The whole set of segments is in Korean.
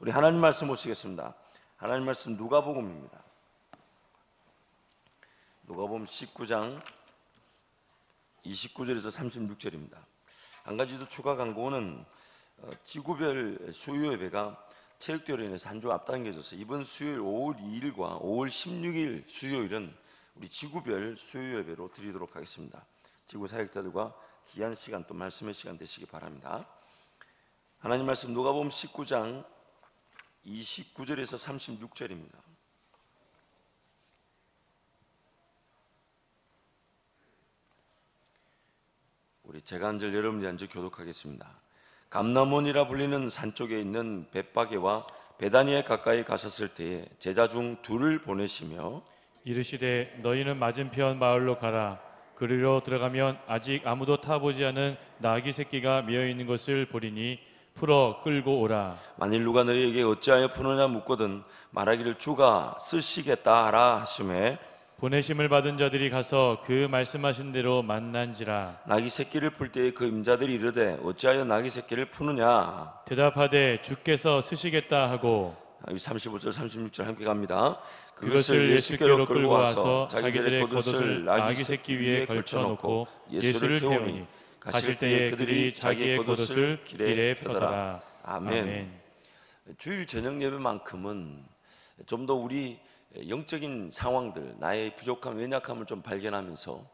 우리 하나님 말씀 보시겠습니다. 하나님 말씀 누가복음입니다. 누가복음 19장 29절에서 36절입니다. 한 가지 더 추가 광고는 지구별 수요 예배가 체육대회로 인해서 한 주 앞당겨져서 이번 수요일 5월 2일과 5월 16일 수요일은 우리 지구별 수요 예배로 드리도록 하겠습니다. 지구 사역자들과 귀한 시간 또 말씀의 시간 되시기 바랍니다. 하나님 말씀 누가복음 19장 29절에서 36절입니다. 우리 제가 한 절 여러분이 한 절 교독하겠습니다. 감람원이라 불리는 산 쪽에 있는 벳바게와 베다니에 가까이 가셨을 때에 제자 중 둘을 보내시며 이르시되 너희는 맞은편 마을로 가라. 그리로 들어가면 아직 아무도 타보지 않은 나귀 새끼가 메어 있는 것을 보리니 풀어 끌고 오라. 만일 누가 너희에게 어찌하여 푸느냐 묻거든 말하기를 주가 쓰시겠다 하라 하시매 보내심을 받은 자들이 가서 그 말씀하신 대로 만난지라. 나귀 새끼를 풀 때에 그 임자들이 이르되 어찌하여 나귀 새끼를 푸느냐 대답하되 주께서 쓰시겠다 하고 35절 36절 함께 갑니다. 그것을 예수께로 끌고 와서 자기들의 겉옷을 나귀 새끼 위에 걸쳐놓고 예수를 태우니 가실 때에 그들이 자기의 겉옷을 길에 펴더라. 아멘. 주일 저녁 예배만큼은 좀 더 우리 영적인 상황들, 나의 부족함, 연약함을 좀 발견하면서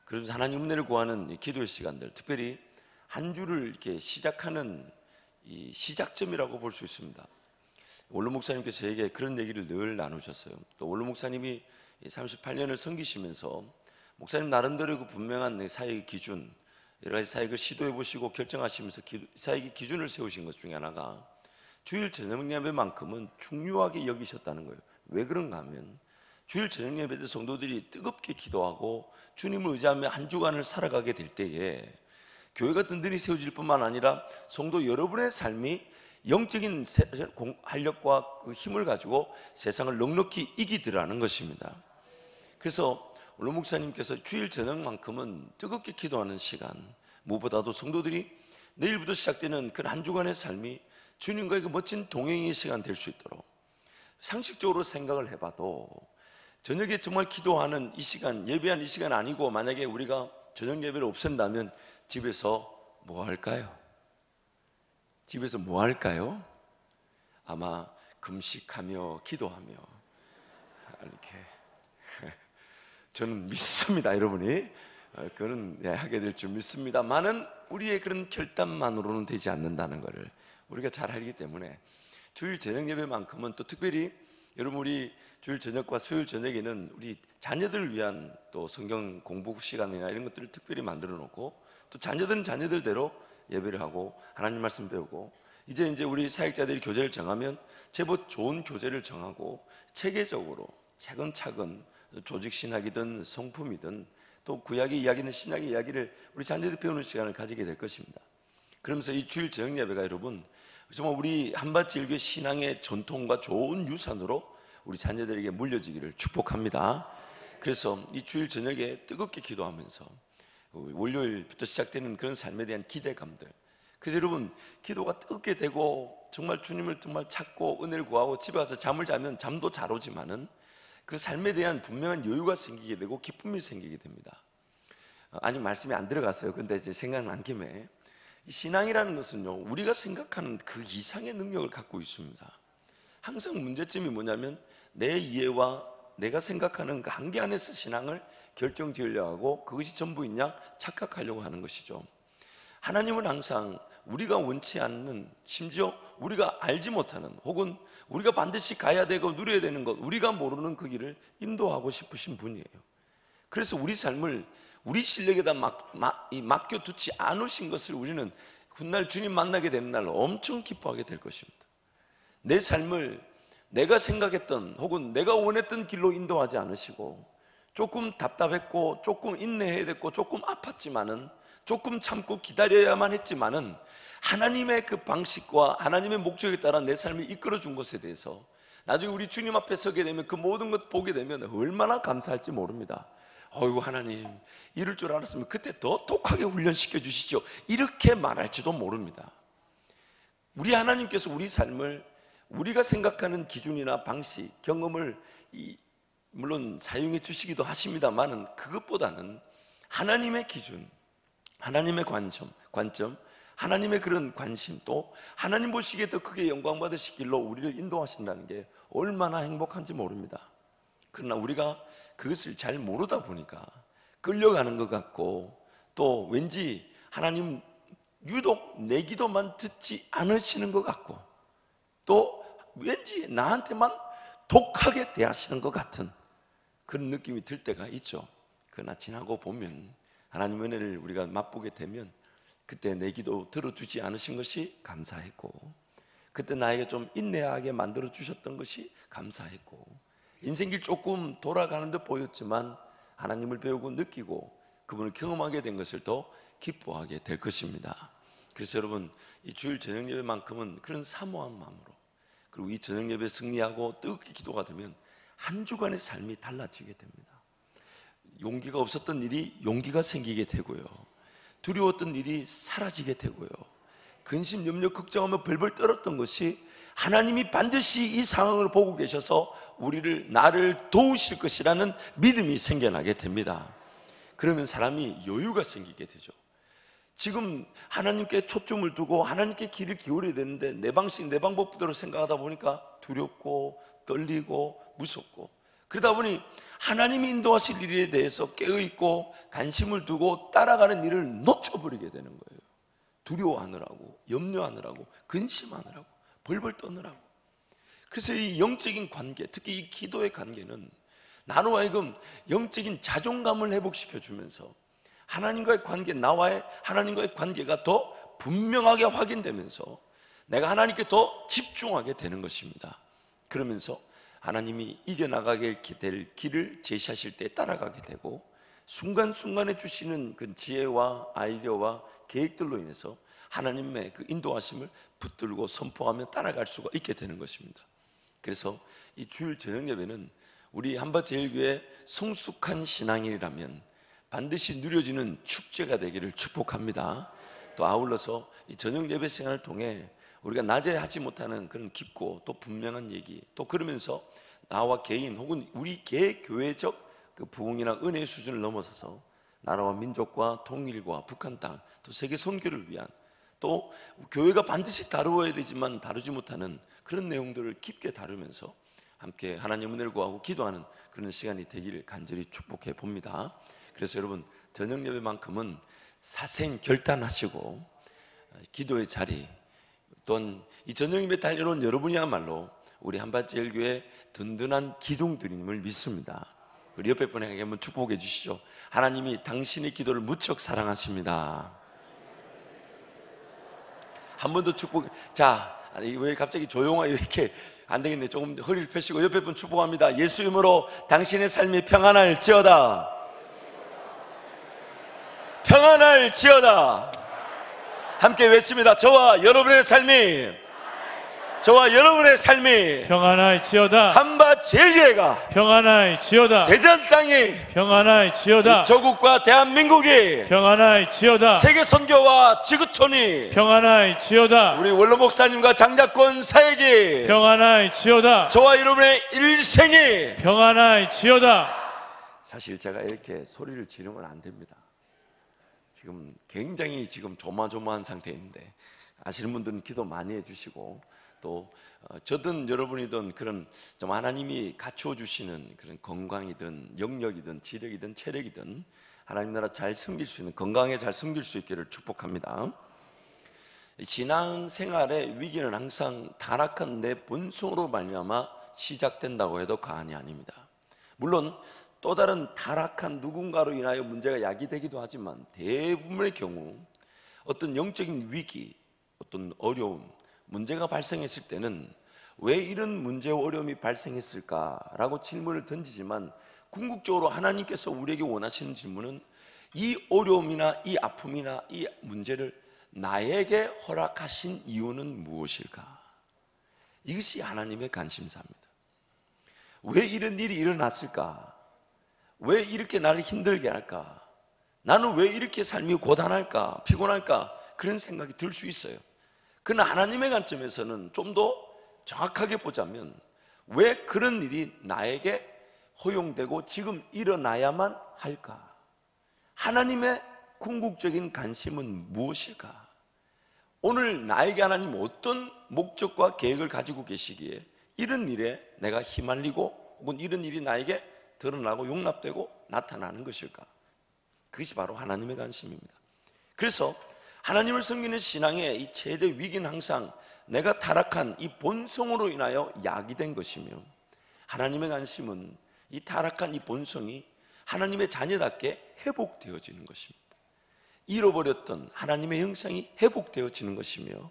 그래서 하나님 은혜를 구하는 기도의 시간들, 특별히 한 주를 이렇게 시작하는 이 시작점이라고 볼 수 있습니다. 원로 목사님께서 저에게 그런 얘기를 늘 나누셨어요. 또 원로 목사님이 38년을 섬기시면서 목사님 나름대로 그 분명한 사역의 기준, 여러 가지 사역을 시도해 보시고 결정하시면서 사역의 기준을 세우신 것 중에 하나가 주일 저녁 예배만큼은 중요하게 여기셨다는 거예요. 왜 그런가 하면 주일 저녁 예배 때 성도들이 뜨겁게 기도하고 주님을 의지하며 한 주간을 살아가게 될 때에 교회가 든든히 세워질 뿐만 아니라 성도 여러분의 삶이 영적인 활력과 그 힘을 가지고 세상을 넉넉히 이기더라는 것입니다. 그래서 원로 목사님께서 주일 저녁만큼은 뜨겁게 기도하는 시간, 무엇보다도 성도들이 내일부터 시작되는 그 한 주간의 삶이 주님과의 그 멋진 동행의 시간 될 수 있도록 상식적으로 생각을 해봐도 저녁에 정말 기도하는 이 시간, 예배한 이 시간 아니고 만약에 우리가 저녁 예배를 없앤다면 집에서 뭐 할까요? 집에서 뭐 할까요? 아마 금식하며 기도하며 이렇게 저는 믿습니다. 여러분이 그런 하게 될 줄 믿습니다만은 우리의 그런 결단만으로는 되지 않는다는 것을 우리가 잘 알기 때문에 주일 저녁 예배만큼은 또 특별히 여러분 우리 주일 저녁과 수요일 저녁에는 우리 자녀들을 위한 또 성경 공부 시간이나 이런 것들을 특별히 만들어 놓고 또 자녀들은 자녀들대로 예배를 하고 하나님 말씀 배우고 이제 우리 사역자들이 교재를 정하면 제법 좋은 교재를 정하고 체계적으로 차근차근 조직 신학이든 성품이든 또 구약의 이야기는 신약의 이야기를 우리 자녀들이 배우는 시간을 가지게 될 것입니다. 그러면서 이 주일 저녁 예배가 여러분 정말 우리 한밭일교회 신앙의 전통과 좋은 유산으로 우리 자녀들에게 물려지기를 축복합니다. 그래서 이 주일 저녁에 뜨겁게 기도하면서 월요일부터 시작되는 그런 삶에 대한 기대감들, 그래서 여러분 기도가 뜨겁게 되고 정말 주님을 정말 찾고 은혜를 구하고 집에 가서 잠을 자면 잠도 잘 오지만은 그 삶에 대한 분명한 여유가 생기게 되고 기쁨이 생기게 됩니다. 아직 말씀이 안 들어갔어요. 근데 이제 생각난 김에 신앙이라는 것은요, 우리가 생각하는 그 이상의 능력을 갖고 있습니다. 항상 문제점이 뭐냐면 내 이해와 내가 생각하는 그 한계 안에서 신앙을 결정지으려 하고 그것이 전부인 양 착각하려고 하는 것이죠. 하나님은 항상 우리가 원치 않는, 심지어 우리가 알지 못하는 혹은 우리가 반드시 가야 되고 누려야 되는 것, 우리가 모르는 그 길을 인도하고 싶으신 분이에요. 그래서 우리 삶을 우리 실력에다 맡겨두지 않으신 것을 우리는 훗날 주님 만나게 되는 날 엄청 기뻐하게 될 것입니다. 내 삶을 내가 생각했던 혹은 내가 원했던 길로 인도하지 않으시고 조금 답답했고 조금 인내해야 됐고 조금 아팠지만은 조금 참고 기다려야만 했지만은 하나님의 그 방식과 하나님의 목적에 따라 내 삶이 이끌어준 것에 대해서 나중에 우리 주님 앞에 서게 되면 그 모든 것 보게 되면 얼마나 감사할지 모릅니다. 어이구 하나님 이럴 줄 알았으면 그때 더 독하게 훈련시켜 주시죠, 이렇게 말할지도 모릅니다. 우리 하나님께서 우리 삶을 우리가 생각하는 기준이나 방식, 경험을 물론 사용해 주시기도 하십니다만은 그것보다는 하나님의 기준, 하나님의 관점, 하나님의 그런 관심, 또 하나님 보시기에 더 크게 영광 받으실 길로 우리를 인도하신다는 게 얼마나 행복한지 모릅니다. 그러나 우리가 그것을 잘 모르다 보니까 끌려가는 것 같고, 또 왠지 하나님 유독 내 기도만 듣지 않으시는 것 같고, 또 왠지 나한테만 독하게 대하시는 것 같은 그런 느낌이 들 때가 있죠. 그러나 지나고 보면 하나님의 은혜를 우리가 맛보게 되면 그때 내 기도 들어주지 않으신 것이 감사했고, 그때 나에게 좀 인내하게 만들어 주셨던 것이 감사했고, 인생길 조금 돌아가는 듯 보였지만 하나님을 배우고 느끼고 그분을 경험하게 된 것을 더 기뻐하게 될 것입니다. 그래서 여러분, 이 주일 저녁 예배만큼은 그런 사모한 마음으로, 그리고 이 저녁 예배 승리하고 뜨겁게 기도가 되면 한 주간의 삶이 달라지게 됩니다. 용기가 없었던 일이 용기가 생기게 되고요, 두려웠던 일이 사라지게 되고요, 근심, 염려, 걱정하며 벌벌 떨었던 것이 하나님이 반드시 이 상황을 보고 계셔서 나를 도우실 것이라는 믿음이 생겨나게 됩니다. 그러면 사람이 여유가 생기게 되죠. 지금 하나님께 초점을 두고 하나님께 길을 기울여야 되는데 내 방식, 내 방법대로 생각하다 보니까 두렵고 떨리고 무섭고, 그러다 보니 하나님이 인도하실 일에 대해서 깨어있고 관심을 두고 따라가는 일을 놓쳐버리게 되는 거예요. 두려워하느라고, 염려하느라고, 근심하느라고, 벌벌 떠느라고. 그래서 이 영적인 관계, 특히 이 기도의 관계는 나로 하여금 영적인 자존감을 회복시켜주면서 하나님과의 관계, 나와의 하나님과의 관계가 더 분명하게 확인되면서 내가 하나님께 더 집중하게 되는 것입니다. 그러면서 하나님이 이겨나가게 될 길을 제시하실 때 따라가게 되고, 순간순간에 주시는 그 지혜와 아이디어와 계획들로 인해서 하나님의 그 인도하심을 붙들고 선포하며 따라갈 수가 있게 되는 것입니다. 그래서 이 주일 저녁 예배는 우리 한밭제일교회 성숙한 신앙인이라면 반드시 누려지는 축제가 되기를 축복합니다. 또 아울러서 이 저녁 예배 시간을 통해 우리가 낮에 하지 못하는 그런 깊고 또 분명한 얘기, 또 그러면서 나와 개인 혹은 우리 개교회적 그 부흥이나 은혜의 수준을 넘어서서 나라와 민족과 통일과 북한 땅, 또 세계 선교를 위한, 또 교회가 반드시 다루어야 되지만 다루지 못하는 그런 내용들을 깊게 다루면서 함께 하나님 은혜를 구하고 기도하는 그런 시간이 되기를 간절히 축복해 봅니다. 그래서 여러분, 저녁 예배만큼은 사생 결단하시고 기도의 자리, 또한 이 저녁 예배 달려온 여러분이야말로 우리 한밭제일교회 든든한 기둥들임을 믿습니다. 우리 옆에 분에게 한번 축복해 주시죠. 하나님이 당신의 기도를 무척 사랑하십니다. 한 번 더 축복. 자, 왜 갑자기 조용하게 이렇게 안 되겠네. 조금 허리를 펴시고 옆에 분 축복합니다. 예수 이름으로 당신의 삶이 평안할지어다. 평안할지어다. 함께 외칩니다. 저와 여러분의 삶이 평안할지어다. 한밭제일교회가 평안할지어다. 대전 땅이 평안할지어다. 조국과 대한민국이 평안할지어다. 세계 선교와 지구촌이 평안할지어다. 우리 원로 목사님과 장자권 사역이 평안할지어다. 저와 여러분의 일생이 평안할지어다. 사실 제가 이렇게 소리를 지르면 안 됩니다. 지금 굉장히 조마조마한 상태인데 아시는 분들은 기도 많이 해주시고, 또 저든 여러분이든 그런 좀 하나님이 갖추어 주시는 그런 건강이든 영역이든 지력이든 체력이든 하나님 나라 잘 섬길 수 있는, 건강에 잘 섬길 수 있기를 축복합니다. 신앙생활의 위기는 항상 타락한 내 본성으로 말미암아 시작된다고 해도 과언이 아닙니다. 물론 또 다른 타락한 누군가로 인하여 문제가 야기되기도 하지만 대부분의 경우 어떤 영적인 위기, 어떤 어려움, 문제가 발생했을 때는 왜 이런 문제와 어려움이 발생했을까라고 질문을 던지지만, 궁극적으로 하나님께서 우리에게 원하시는 질문은 이 어려움이나 이 아픔이나 이 문제를 나에게 허락하신 이유는 무엇일까? 이것이 하나님의 관심사입니다. 왜 이런 일이 일어났을까? 왜 이렇게 나를 힘들게 할까? 나는 왜 이렇게 삶이 고단할까? 피곤할까? 그런 생각이 들 수 있어요. 그러나 하나님의 관점에서는 좀 더 정확하게 보자면 왜 그런 일이 나에게 허용되고 지금 일어나야만 할까? 하나님의 궁극적인 관심은 무엇일까? 오늘 나에게 하나님 어떤 목적과 계획을 가지고 계시기에 이런 일에 내가 휘말리고 혹은 이런 일이 나에게 드러나고 용납되고 나타나는 것일까? 그것이 바로 하나님의 관심입니다. 그래서 하나님을 섬기는 신앙의 이 최대 위기는 항상 내가 타락한 이 본성으로 인하여 야기된 것이며, 하나님의 관심은 이 타락한 이 본성이 하나님의 자녀답게 회복되어지는 것입니다. 잃어버렸던 하나님의 형상이 회복되어지는 것이며,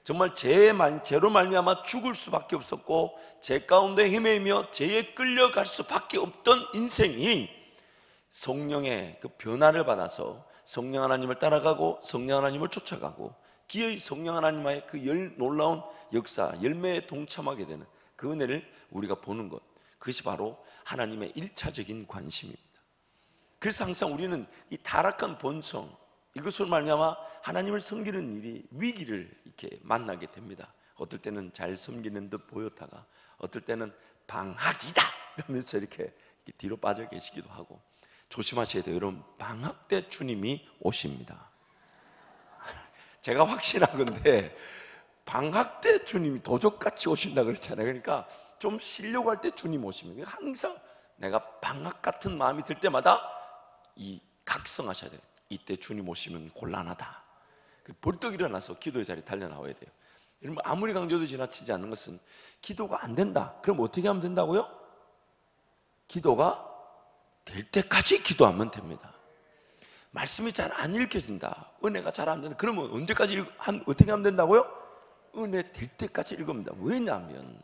정말 죄로 말미암아 죽을 수밖에 없었고 죄 가운데 헤매며 죄에 끌려갈 수밖에 없던 인생이 성령의 그 변화를 받아서 성령 하나님을 따라가고 성령 하나님을 쫓아가고 기어이 성령 하나님의 그 놀라운 역사, 열매에 동참하게 되는 그 은혜를 우리가 보는 것, 그것이 바로 하나님의 일차적인 관심입니다. 그래서 항상 우리는 이 타락한 본성, 이것으로 말미암아 하나님을 섬기는 일이 위기를 이렇게 만나게 됩니다. 어떨 때는 잘 섬기는 듯 보였다가 어떨 때는 방학이다 이러면서 이렇게 뒤로 빠져 계시기도 하고, 조심하셔야 돼요. 여러분, 방학 때 주님이 오십니다. 제가 확신하건대 방학 때 주님이 도적같이 오신다 그랬잖아요. 그러니까 좀 쉬려고 할 때 주님 오십니다. 항상 내가 방학 같은 마음이 들 때마다 이 각성하셔야 돼요. 이때 주님 오시면 곤란하다. 벌떡 일어나서 기도의 자리에 달려나와야 돼요. 여러분, 아무리 강조도 지나치지 않는 것은 기도가 안 된다. 그럼 어떻게 하면 된다고요? 기도가 될 때까지 기도하면 됩니다. 말씀이 잘 안 읽혀진다, 은혜가 잘 안 된다, 그러면 언제까지 어떻게 하면 된다고요? 은혜 될 때까지 읽으면 됩니다. 왜냐하면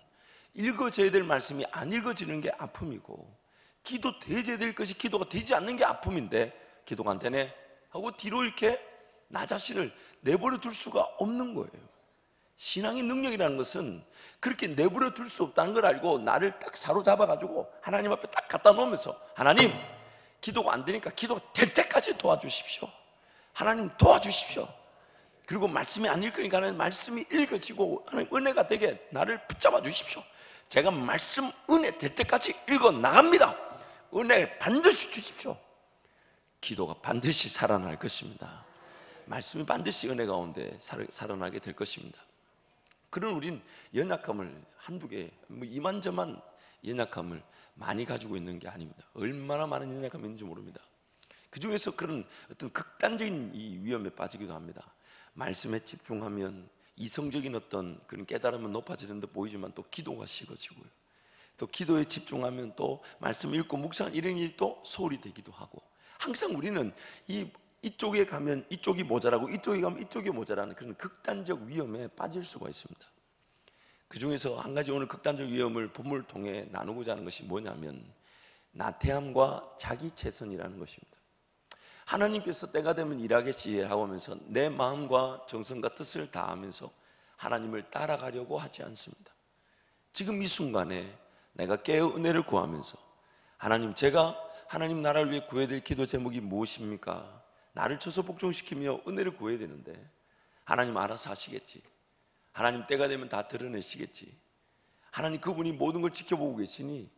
읽어져야 될 말씀이 안 읽어지는 게 아픔이고, 기도 되어야 될 것이 기도가 되지 않는 게 아픔인데 기도가 안 되네 하고 뒤로 이렇게 나 자신을 내버려 둘 수가 없는 거예요. 신앙의 능력이라는 것은 그렇게 내버려 둘 수 없다는 걸 알고 나를 딱 사로잡아 가지고 하나님 앞에 딱 갖다 놓으면서, 하나님, 기도가 안 되니까 기도가 될 때까지 도와주십시오. 하나님 도와주십시오. 그리고 말씀이 안 읽으니까 하나님 말씀이 읽어지고 하나님 은혜가 되게 나를 붙잡아 주십시오. 제가 말씀 은혜 될 때까지 읽어 나갑니다. 은혜 반드시 주십시오. 기도가 반드시 살아날 것입니다. 말씀이 반드시 은혜 가운데 살아나게 될 것입니다. 그런 우린 연약함을 한두 개, 이만저만 연약함을 많이 가지고 있는 게 아닙니다. 얼마나 많은 연약함이 있는지 모릅니다. 그 중에서 그런 어떤 극단적인 이 위험에 빠지기도 합니다. 말씀에 집중하면 이성적인 어떤 그런 깨달음은 높아지는 듯 보이지만 또 기도가 식어지고요. 또 기도에 집중하면 또 말씀 읽고 묵상 이런 일이 또 소홀히 되기도 하고, 항상 우리는 이쪽에 가면 이쪽이 모자라고 이쪽에 가면 이쪽이 모자라는 그런 극단적 위험에 빠질 수가 있습니다. 그 중에서 한 가지 오늘 극단적 위험을 본문을 통해 나누고자 하는 것이 뭐냐면 나태함과 자기 최선이라는 것입니다. 하나님께서 때가 되면 일하겠지 하고 하면서 내 마음과 정성과 뜻을 다하면서 하나님을 따라가려고 하지 않습니다. 지금 이 순간에 내가 깨어 은혜를 구하면서, 하나님, 제가 하나님 나라를 위해 구해야 될 기도 제목이 무엇입니까? 나를 쳐서 복종시키며 은혜를 구해야 되는데 하나님 알아서 하시겠지. 하나님 때가 되면 다 드러내시겠지. 하나님, 그분이 모든 걸 지켜보고 계시니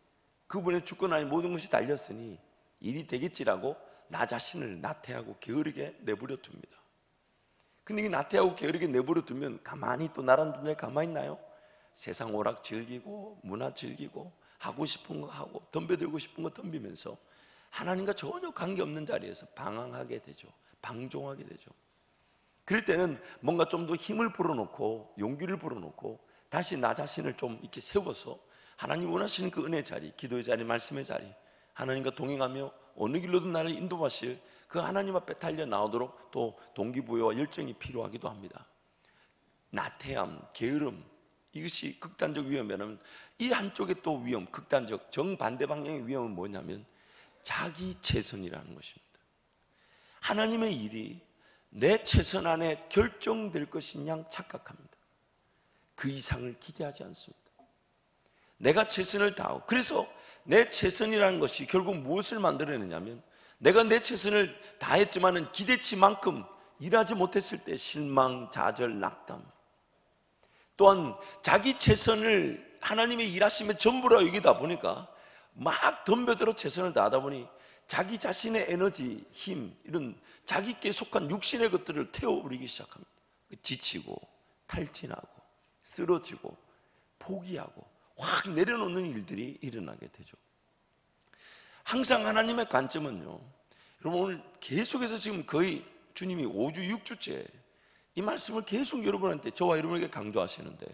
그분의 주권 안에 모든 것이 달렸으니 일이 되겠지라고 나 자신을 나태하고 게으르게 내버려 둡니다. 근데 이 나태하고 게으르게 내버려 두면 가만히 또 나란 존재 가만히 있나요? 세상 오락 즐기고 문화 즐기고 하고 싶은 거 하고 덤벼들고 싶은 거 덤비면서 하나님과 전혀 관계없는 자리에서 방황하게 되죠. 방종하게 되죠. 그럴 때는 뭔가 좀 더 힘을 불어넣고 용기를 불어넣고 다시 나 자신을 좀 이렇게 세워서 하나님 원하시는 그 은혜의 자리, 기도의 자리, 말씀의 자리, 하나님과 동행하며 어느 길로든 나를 인도하실 그 하나님 앞에 달려 나오도록 또 동기부여와 열정이 필요하기도 합니다. 나태함, 게으름, 이것이 극단적 위험이라면 이 한쪽에 또 위험, 극단적 정반대 방향의 위험은 뭐냐면 자기 최선이라는 것입니다. 하나님의 일이 내 최선 안에 결정될 것인 양 착각합니다. 그 이상을 기대하지 않습니다. 내가 최선을 다하고, 그래서 내 최선이라는 것이 결국 무엇을 만들어내냐면 내가 내 최선을 다했지만은 기대치만큼 일하지 못했을 때 실망, 좌절, 낙담, 또한 자기 최선을 하나님의 일하심의 전부라 여기다 보니까 막 덤벼들어 최선을 다하다 보니 자기 자신의 에너지, 힘, 이런 자기께 속한 육신의 것들을 태워버리기 시작합니다. 지치고 탈진하고 쓰러지고 포기하고 확 내려놓는 일들이 일어나게 되죠. 항상 하나님의 관점은요, 여러분 오늘 계속해서 지금 거의 주님이 5주 6주째 이 말씀을 계속 여러분한테, 저와 여러분에게 강조하시는데,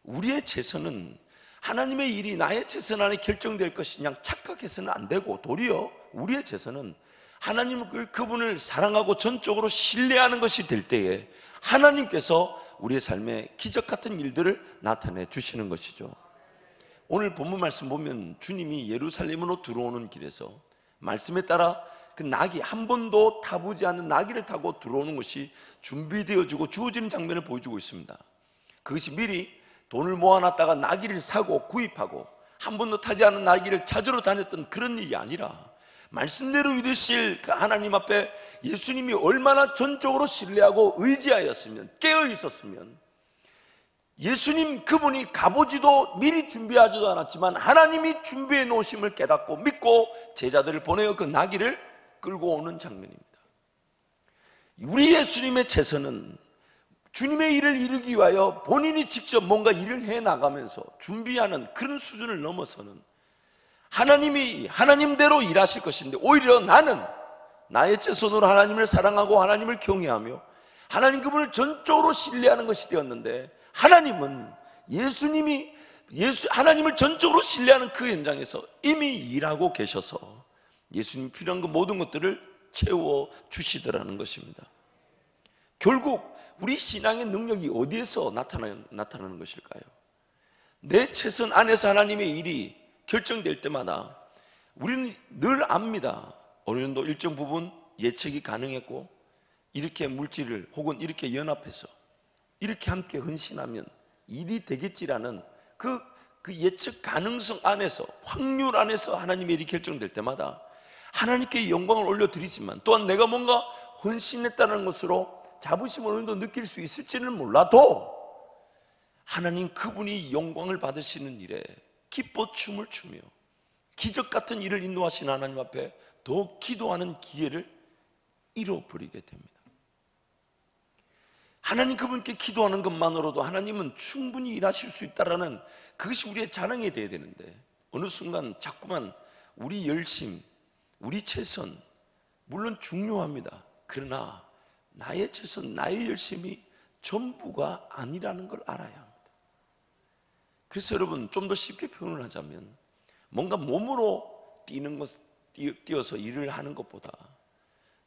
우리의 최선은 하나님의 일이 나의 최선 안에 결정될 것이 그냥 착각해서는 안 되고, 도리어 우리의 최선은 하나님을, 그분을 사랑하고 전적으로 신뢰하는 것이 될 때에 하나님께서 우리의 삶에 기적 같은 일들을 나타내 주시는 것이죠. 오늘 본문 말씀 보면 주님이 예루살렘으로 들어오는 길에서 말씀에 따라 그 나귀, 한 번도 타보지 않은 나귀를 타고 들어오는 것이 준비되어지고 주어지는 장면을 보여주고 있습니다. 그것이 미리 돈을 모아놨다가 나귀를 사고 구입하고 한 번도 타지 않은 나귀를 찾으러 다녔던 그런 일이 아니라, 말씀대로 믿으실 그 하나님 앞에 예수님이 얼마나 전적으로 신뢰하고 의지하였으면, 깨어 있었으면, 예수님 그분이 가보지도 미리 준비하지도 않았지만 하나님이 준비해 놓으심을 깨닫고 믿고 제자들을 보내어 그 나귀를 끌고 오는 장면입니다. 우리 예수님의 최선은 주님의 일을 이루기 위하여 본인이 직접 뭔가 일을 해나가면서 준비하는 그런 수준을 넘어서는, 하나님이 하나님대로 일하실 것인데, 오히려 나는 나의 최선으로 하나님을 사랑하고 하나님을 경외하며 하나님 그분을 전적으로 신뢰하는 것이 되었는데, 하나님은 하나님을 전적으로 신뢰하는 그 현장에서 이미 일하고 계셔서 예수님이 필요한 그 모든 것들을 채워 주시더라는 것입니다. 결국 우리 신앙의 능력이 어디에서 나타나는 것일까요? 내 최선 안에서 하나님의 일이 결정될 때마다 우리는 늘 압니다. 어느 정도 일정 부분 예측이 가능했고, 이렇게 물질을 혹은 이렇게 연합해서 이렇게 함께 헌신하면 일이 되겠지라는 그 예측 가능성 안에서, 확률 안에서 하나님의 일이 결정될 때마다 하나님께 영광을 올려드리지만, 또한 내가 뭔가 헌신했다는 것으로 자부심을 어느 정도 느낄 수 있을지는 몰라도 하나님 그분이 영광을 받으시는 일에 기뻐 춤을 추며 기적 같은 일을 인도하신 하나님 앞에 더 기도하는 기회를 잃어버리게 됩니다. 하나님 그분께 기도하는 것만으로도 하나님은 충분히 일하실 수 있다는 그것이 우리의 자랑이 되어야 되는데, 어느 순간 자꾸만 우리 열심, 우리 최선 물론 중요합니다. 그러나 나의 최선, 나의 열심이 전부가 아니라는 걸 알아야 합니다. 그래서 여러분, 좀 더 쉽게 표현을 하자면, 뭔가 몸으로 뛰어서 일을 하는 것보다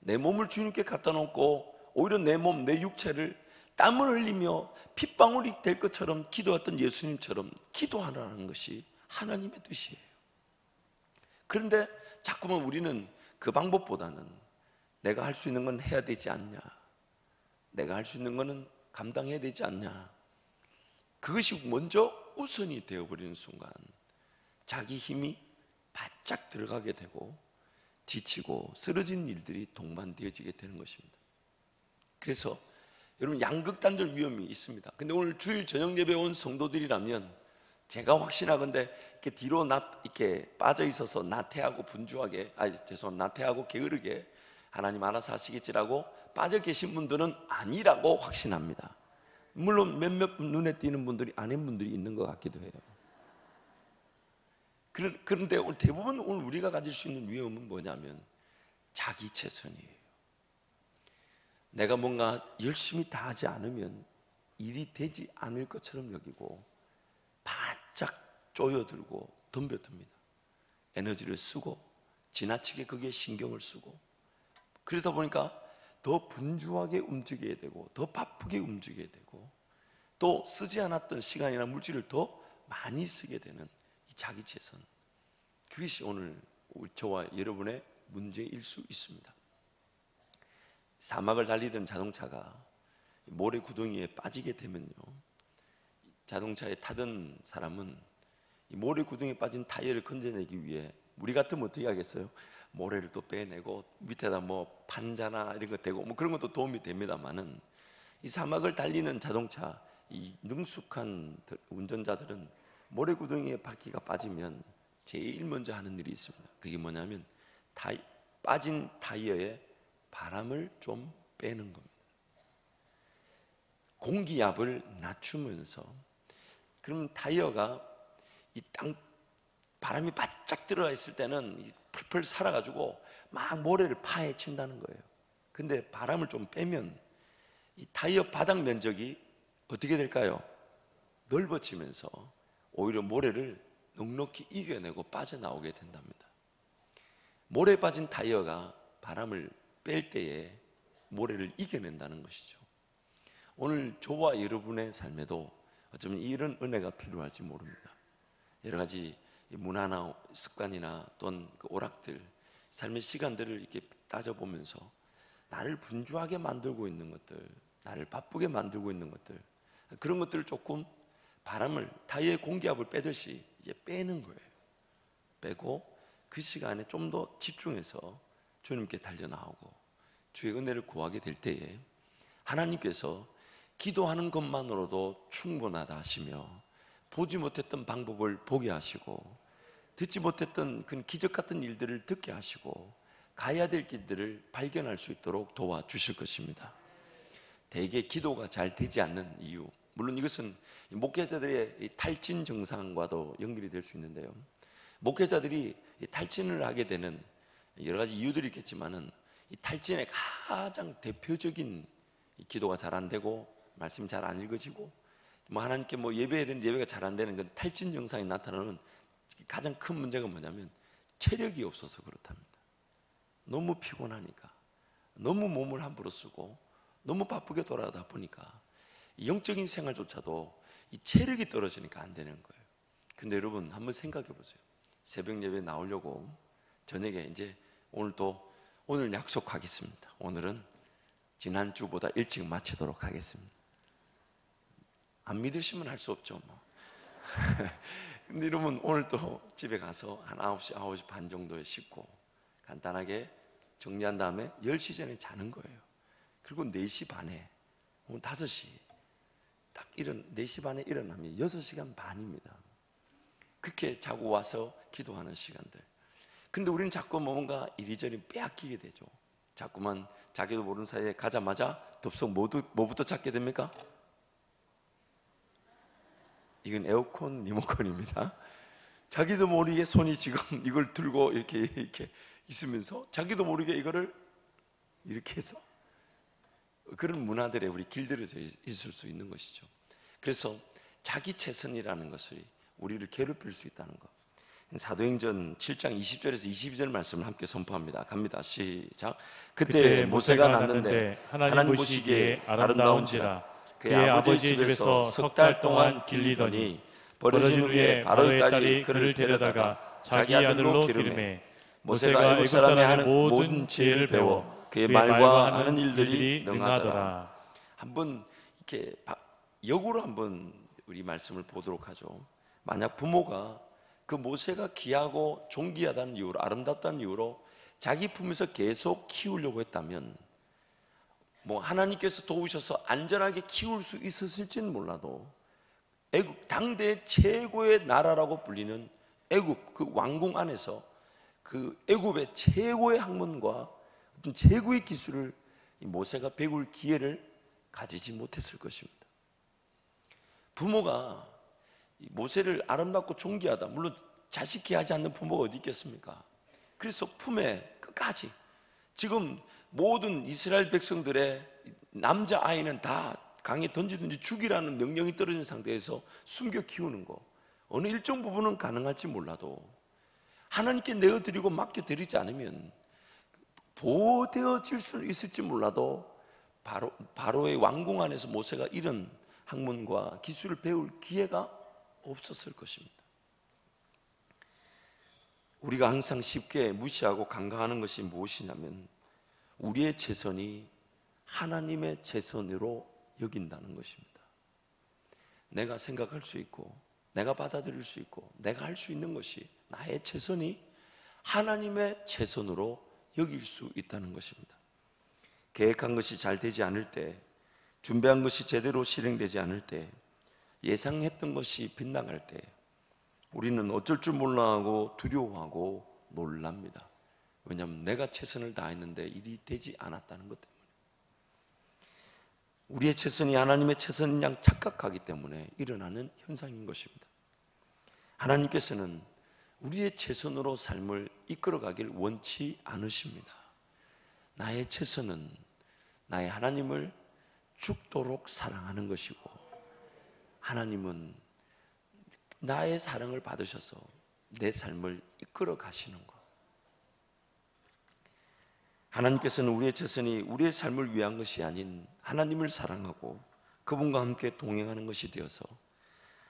내 몸을 주님께 갖다 놓고 오히려 내 몸, 내 육체를 땀을 흘리며 핏방울이 될 것처럼 기도했던 예수님처럼 기도하라는 것이 하나님의 뜻이에요. 그런데 자꾸만 우리는 그 방법보다는 내가 할 수 있는 건 해야 되지 않냐, 내가 할 수 있는 거는 감당해야 되지 않냐, 그것이 먼저 우선이 되어버리는 순간 자기 힘이 바짝 들어가게 되고 지치고 쓰러진 일들이 동반되어지게 되는 것입니다. 그래서 여러분, 양극단절 위험이 있습니다. 근데 오늘 주일 저녁 예배 온 성도들이라면 제가 확신하건대 이렇게 뒤로 이렇게 빠져 있어서 나태하고 분주하게, 나태하고 게으르게 하나님 알아서 하시겠지라고 빠져 계신 분들은 아니라고 확신합니다. 물론 몇몇 눈에 띄는 분들이 아닌 분들이 있는 것 같기도 해요. 그런데 오늘 대부분 오늘 우리가 가질 수 있는 위험은 뭐냐면 자기 최선이에요. 내가 뭔가 열심히 다 하지 않으면 일이 되지 않을 것처럼 여기고 바짝 쪼여들고 덤벼듭니다. 에너지를 쓰고 지나치게 거기에 신경을 쓰고, 그러다 보니까 더 분주하게 움직여야 되고 더 바쁘게 움직여야 되고 또 쓰지 않았던 시간이나 물질을 더 많이 쓰게 되는 이 자기 최선, 그것이 오늘 저와 여러분의 문제일 수 있습니다. 사막을 달리던 자동차가 모래 구덩이에 빠지게 되면요, 자동차에 타던 사람은 이 모래 구덩이에 빠진 타이어를 건져내기 위해 우리 같으면 어떻게 하겠어요? 모래를 또 빼내고 밑에다 뭐 판자나 이런 거 대고 뭐 그런 것도 도움이 됩니다만은, 이 사막을 달리는 자동차 이 능숙한 운전자들은 모래구덩이에 바퀴가 빠지면 제일 먼저 하는 일이 있습니다. 그게 뭐냐면 빠진 타이어에 바람을 좀 빼는 겁니다. 공기압을 낮추면서, 그럼 타이어가 이 바람이 바짝 들어가 있을 때는 풀풀 살아가지고 막 모래를 파헤친다는 거예요. 근데 바람을 좀 빼면 이 타이어 바닥 면적이 어떻게 될까요? 넓어지면서 오히려 모래를 넉넉히 이겨내고 빠져나오게 된답니다. 모래 빠진 타이어가 바람을 뺄 때에 모래를 이겨낸다는 것이죠. 오늘 저와 여러분의 삶에도 어쩌면 이런 은혜가 필요할지 모릅니다. 여러 가지 문화나 습관이나 또는 그 오락들, 삶의 시간들을 이렇게 따져보면서 나를 분주하게 만들고 있는 것들, 나를 바쁘게 만들고 있는 것들, 그런 것들을 조금 바람을, 타이어의 공기압을 빼듯이 이제 빼는 거예요. 빼고 그 시간에 좀 더 집중해서 주님께 달려나오고 주의 은혜를 구하게 될 때에 하나님께서 기도하는 것만으로도 충분하다 하시며, 보지 못했던 방법을 보게 하시고, 듣지 못했던 그 기적 같은 일들을 듣게 하시고, 가야 될 길들을 발견할 수 있도록 도와주실 것입니다. 대개 기도가 잘 되지 않는 이유, 물론 이것은 목회자들의 탈진 증상과도 연결이 될 수 있는데요, 목회자들이 탈진을 하게 되는 여러 가지 이유들이 있겠지만은 이 탈진의 가장 대표적인, 기도가 잘 안 되고 말씀이 잘 안 읽어지고 하나님께 예배해야 되는 예배가 잘 안 되는 그 탈진 증상이 나타나는 가장 큰 문제가 뭐냐면 체력이 없어서 그렇답니다. 너무 피곤하니까, 너무 몸을 함부로 쓰고 너무 바쁘게 돌아가다 보니까 영적인 생활조차도 이 체력이 떨어지니까 안 되는 거예요. 근데 여러분 한번 생각해 보세요. 새벽 예배 나오려고 저녁에 이제 오늘 약속하겠습니다. 오늘은 지난주보다 일찍 마치도록 하겠습니다. 안 믿으시면 할 수 없죠 뭐. 근데 여러분 오늘 또 집에 가서 한 9시, 9시 반 정도에 씻고 간단하게 정리한 다음에 10시 전에 자는 거예요. 그리고 4시 반에, 오늘 5시 딱 4시 반에 일어나면 6시간 반입니다. 그렇게 자고 와서 기도하는 시간들. 근데 우리는 자꾸 뭔가 이리저리 빼앗기게 되죠. 자꾸만 자기도 모르는 사이에 가자마자 덥석 뭐부터 찾게 됩니까? 이건 에어컨 리모컨입니다. 자기도 모르게 손이 지금 이걸 들고 이렇게 있으면서 자기도 모르게 이거를 이렇게 해서, 그런 문화들에 우리 길들여져 있을 수 있는 것이죠. 그래서 자기 최선이라는 것을 우리를 괴롭힐 수 있다는 것. 사도행전 7장 20절에서 22절 말씀을 함께 선포합니다. 갑니다. 시작. 그때 모세가 났는데 하나님 보시기에 아름다운지라 그의 아버지 집에서 3달 동안 길리더니 버려진 후에 바로의 딸이 그를 데려다가 자기 아들로 기르매 모세가 애굽 사람이 하는 모든 지혜를 배워 그의 말과 하는 일들이 능하더라. 한번 이렇게 역으로 한번 우리 말씀을 보도록 하죠. 만약 부모가 그 모세가 귀하고 존귀하다는 이유로, 아름답다는 이유로 자기 품에서 계속 키우려고 했다면 하나님께서 도우셔서 안전하게 키울 수 있었을지는 몰라도 애굽 당대 최고의 나라라고 불리는 애굽 그 왕궁 안에서 그 애굽의 최고의 학문과 어떤 최고의 기술을 모세가 배울 기회를 가지지 못했을 것입니다. 부모가 모세를 아름답고 존귀하다, 물론 자식 귀하지 않는 부모가 어디 있겠습니까? 그래서 품에 끝까지, 지금 모든 이스라엘 백성들의 남자아이는 다 강에 던지든지 죽이라는 명령이 떨어진 상태에서 숨겨 키우는 거, 어느 일정 부분은 가능할지 몰라도 하나님께 내어드리고 맡겨드리지 않으면 보호되어질 수 있을지 몰라도 바로의 왕궁 안에서 모세가 이런 학문과 기술을 배울 기회가 없었을 것입니다. 우리가 항상 쉽게 무시하고 간과하는 것이 무엇이냐면 우리의 최선이 하나님의 최선으로 여긴다는 것입니다. 내가 생각할 수 있고 내가 받아들일 수 있고 내가 할 수 있는 것이, 나의 최선이 하나님의 최선으로 여길 수 있다는 것입니다. 계획한 것이 잘 되지 않을 때 준비한 것이 제대로 실행되지 않을 때, 예상했던 것이 빗나갈 때 우리는 어쩔 줄 몰라 하고 두려워하고 놀랍니다. 왜냐하면 내가 최선을 다했는데 일이 되지 않았다는 것 때문에. 우리의 최선이 하나님의 최선인 양 착각하기 때문에 일어나는 현상인 것입니다. 하나님께서는 우리의 최선으로 삶을 이끌어가길 원치 않으십니다. 나의 최선은 나의 하나님을 죽도록 사랑하는 것이고, 하나님은 나의 사랑을 받으셔서 내 삶을 이끌어 가시는 것. 하나님께서는 우리의 최선이 우리의 삶을 위한 것이 아닌 하나님을 사랑하고 그분과 함께 동행하는 것이 되어서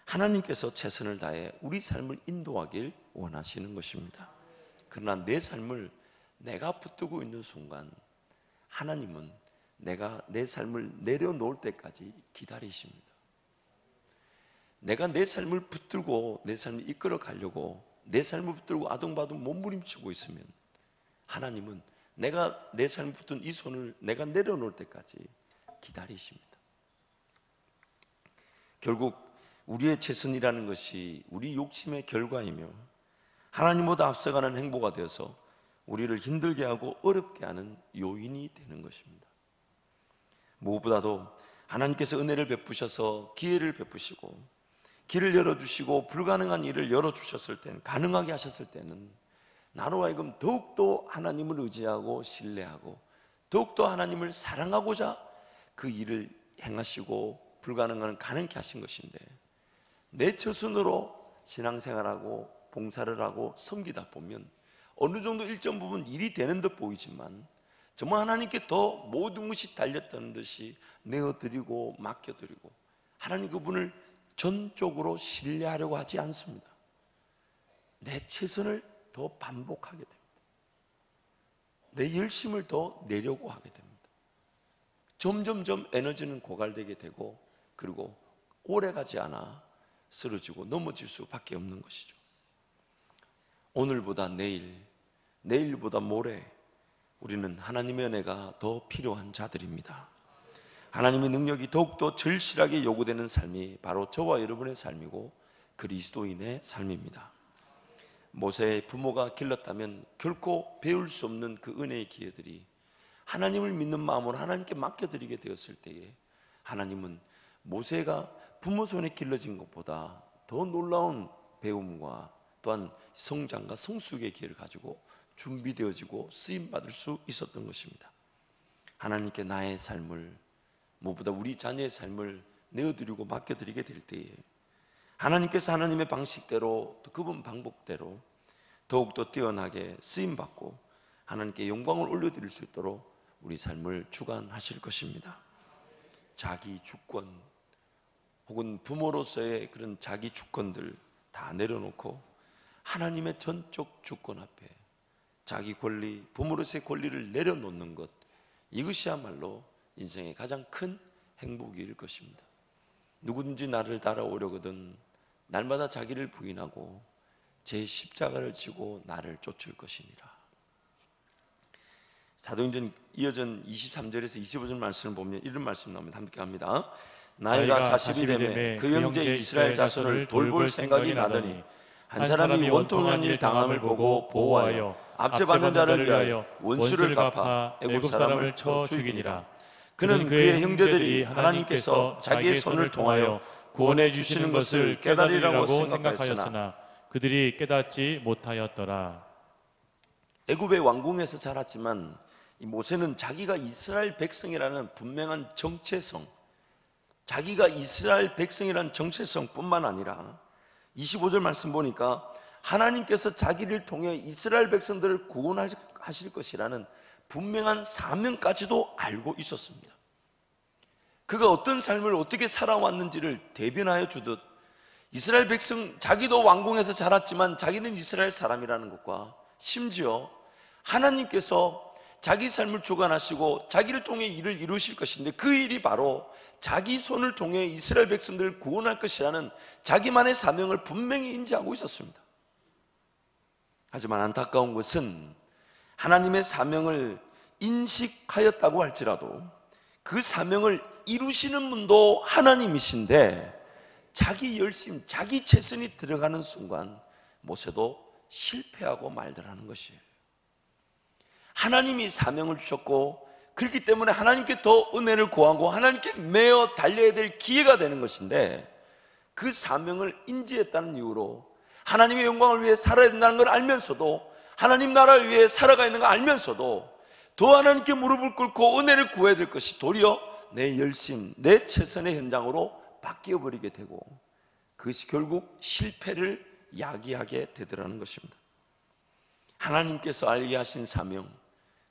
하나님께서 최선을 다해 우리 삶을 인도하길 원하시는 것입니다. 그러나 내 삶을 내가 붙들고 있는 순간 하나님은 내가 내 삶을 내려놓을 때까지 기다리십니다. 내가 내 삶을 붙들고 내 삶을 이끌어 가려고 내 삶을 붙들고 아둥바둥 몸부림치고 있으면 하나님은 내가 내 삶을 붙든 이 손을 내가 내려놓을 때까지 기다리십니다. 결국 우리의 최선이라는 것이 우리 욕심의 결과이며 하나님보다 앞서가는 행보가 되어서 우리를 힘들게 하고 어렵게 하는 요인이 되는 것입니다. 무엇보다도 하나님께서 은혜를 베푸셔서 기회를 베푸시고 길을 열어주시고 불가능한 일을 열어주셨을 때는, 가능하게 하셨을 때는 나로 하여금 더욱더 하나님을 의지하고 신뢰하고 더욱더 하나님을 사랑하고자 그 일을 행하시고 불가능한 가능케 하신 것인데, 내 처순으로 신앙생활하고 봉사를 하고 섬기다 보면 어느 정도 일정 부분 일이 되는 듯 보이지만 정말 하나님께 더 모든 것이 달렸다는 듯이 내어드리고 맡겨드리고 하나님 그분을 전적으로 신뢰하려고 하지 않습니다. 내 최선을 더 반복하게 됩니다. 내 열심을 더 내려고 하게 됩니다. 점점점 에너지는 고갈되게 되고, 그리고 오래가지 않아 쓰러지고 넘어질 수밖에 없는 것이죠. 오늘보다 내일, 내일보다 모레 우리는 하나님의 은혜가 더 필요한 자들입니다. 하나님의 능력이 더욱더 절실하게 요구되는 삶이 바로 저와 여러분의 삶이고 그리스도인의 삶입니다. 모세의 부모가 길렀다면 결코 배울 수 없는 그 은혜의 기회들이 하나님을 믿는 마음으로 하나님께 맡겨드리게 되었을 때에 하나님은 모세가 부모 손에 길러진 것보다 더 놀라운 배움과 또한 성장과 성숙의 기회를 가지고 준비되어지고 쓰임받을 수 있었던 것입니다. 하나님께 나의 삶을, 무엇보다 우리 자녀의 삶을 내어드리고 맡겨드리게 될 때에 하나님께서 하나님의 방식대로 또 그분 방법대로 더욱더 뛰어나게 쓰임받고 하나님께 영광을 올려드릴 수 있도록 우리 삶을 주관하실 것입니다. 자기 주권 혹은 부모로서의 그런 자기 주권들 다 내려놓고 하나님의 전적 주권 앞에 자기 권리, 부모로서의 권리를 내려놓는 것, 이것이야말로 인생의 가장 큰 행복일 것입니다. 누구든지 나를 따라오려거든 날마다 자기를 부인하고 제 십자가를 지고 나를 쫓을 것이니라. 사도행전 이어전 23절에서 25절 말씀을 보면 이런 말씀 나옵니다. 함께 합니다. 나이가 40이 되매 그 형제 이스라엘 자손을 돌볼 생각이 나더니 한 사람이 원통한 일 당함을 보고 보호하여 압제받는 자를 위하여 원수를 갚아 애굽 사람을 쳐 죽이니라. 그는 그의 형제들이 하나님께서 자기의 손을 통하여 구원해 주시는 것을 깨달으리라고 생각하였으나 그들이 깨닫지 못하였더라. 애굽의 왕궁에서 자랐지만 이 모세는 자기가 이스라엘 백성이라는 분명한 정체성, 자기가 이스라엘 백성이라는 정체성뿐만 아니라 25절 말씀 보니까 하나님께서 자기를 통해 이스라엘 백성들을 구원하실 것이라는 분명한 사명까지도 알고 있었습니다. 그가 어떤 삶을 어떻게 살아왔는지를 대변하여 주듯 이스라엘 백성, 자기도 왕궁에서 자랐지만 자기는 이스라엘 사람이라는 것과 심지어 하나님께서 자기 삶을 주관하시고 자기를 통해 일을 이루실 것인데 그 일이 바로 자기 손을 통해 이스라엘 백성들을 구원할 것이라는 자기만의 사명을 분명히 인지하고 있었습니다. 하지만 안타까운 것은 하나님의 사명을 인식하였다고 할지라도 그 사명을 이루시는 분도 하나님이신데 자기 열심, 자기 최선이 들어가는 순간 모세도 실패하고 말더라는 것이에요. 하나님이 사명을 주셨고 그렇기 때문에 하나님께 더 은혜를 구하고 하나님께 매어 달려야 될 기회가 되는 것인데 그 사명을 인지했다는 이유로 하나님의 영광을 위해 살아야 된다는 걸 알면서도 하나님 나라를 위해 살아가 있는 걸 알면서도 더 하나님께 무릎을 꿇고 은혜를 구해야 될 것이 도리어 내 열심, 내 최선의 현장으로 바뀌어버리게 되고 그것이 결국 실패를 야기하게 되더라는 것입니다. 하나님께서 알게 하신 사명,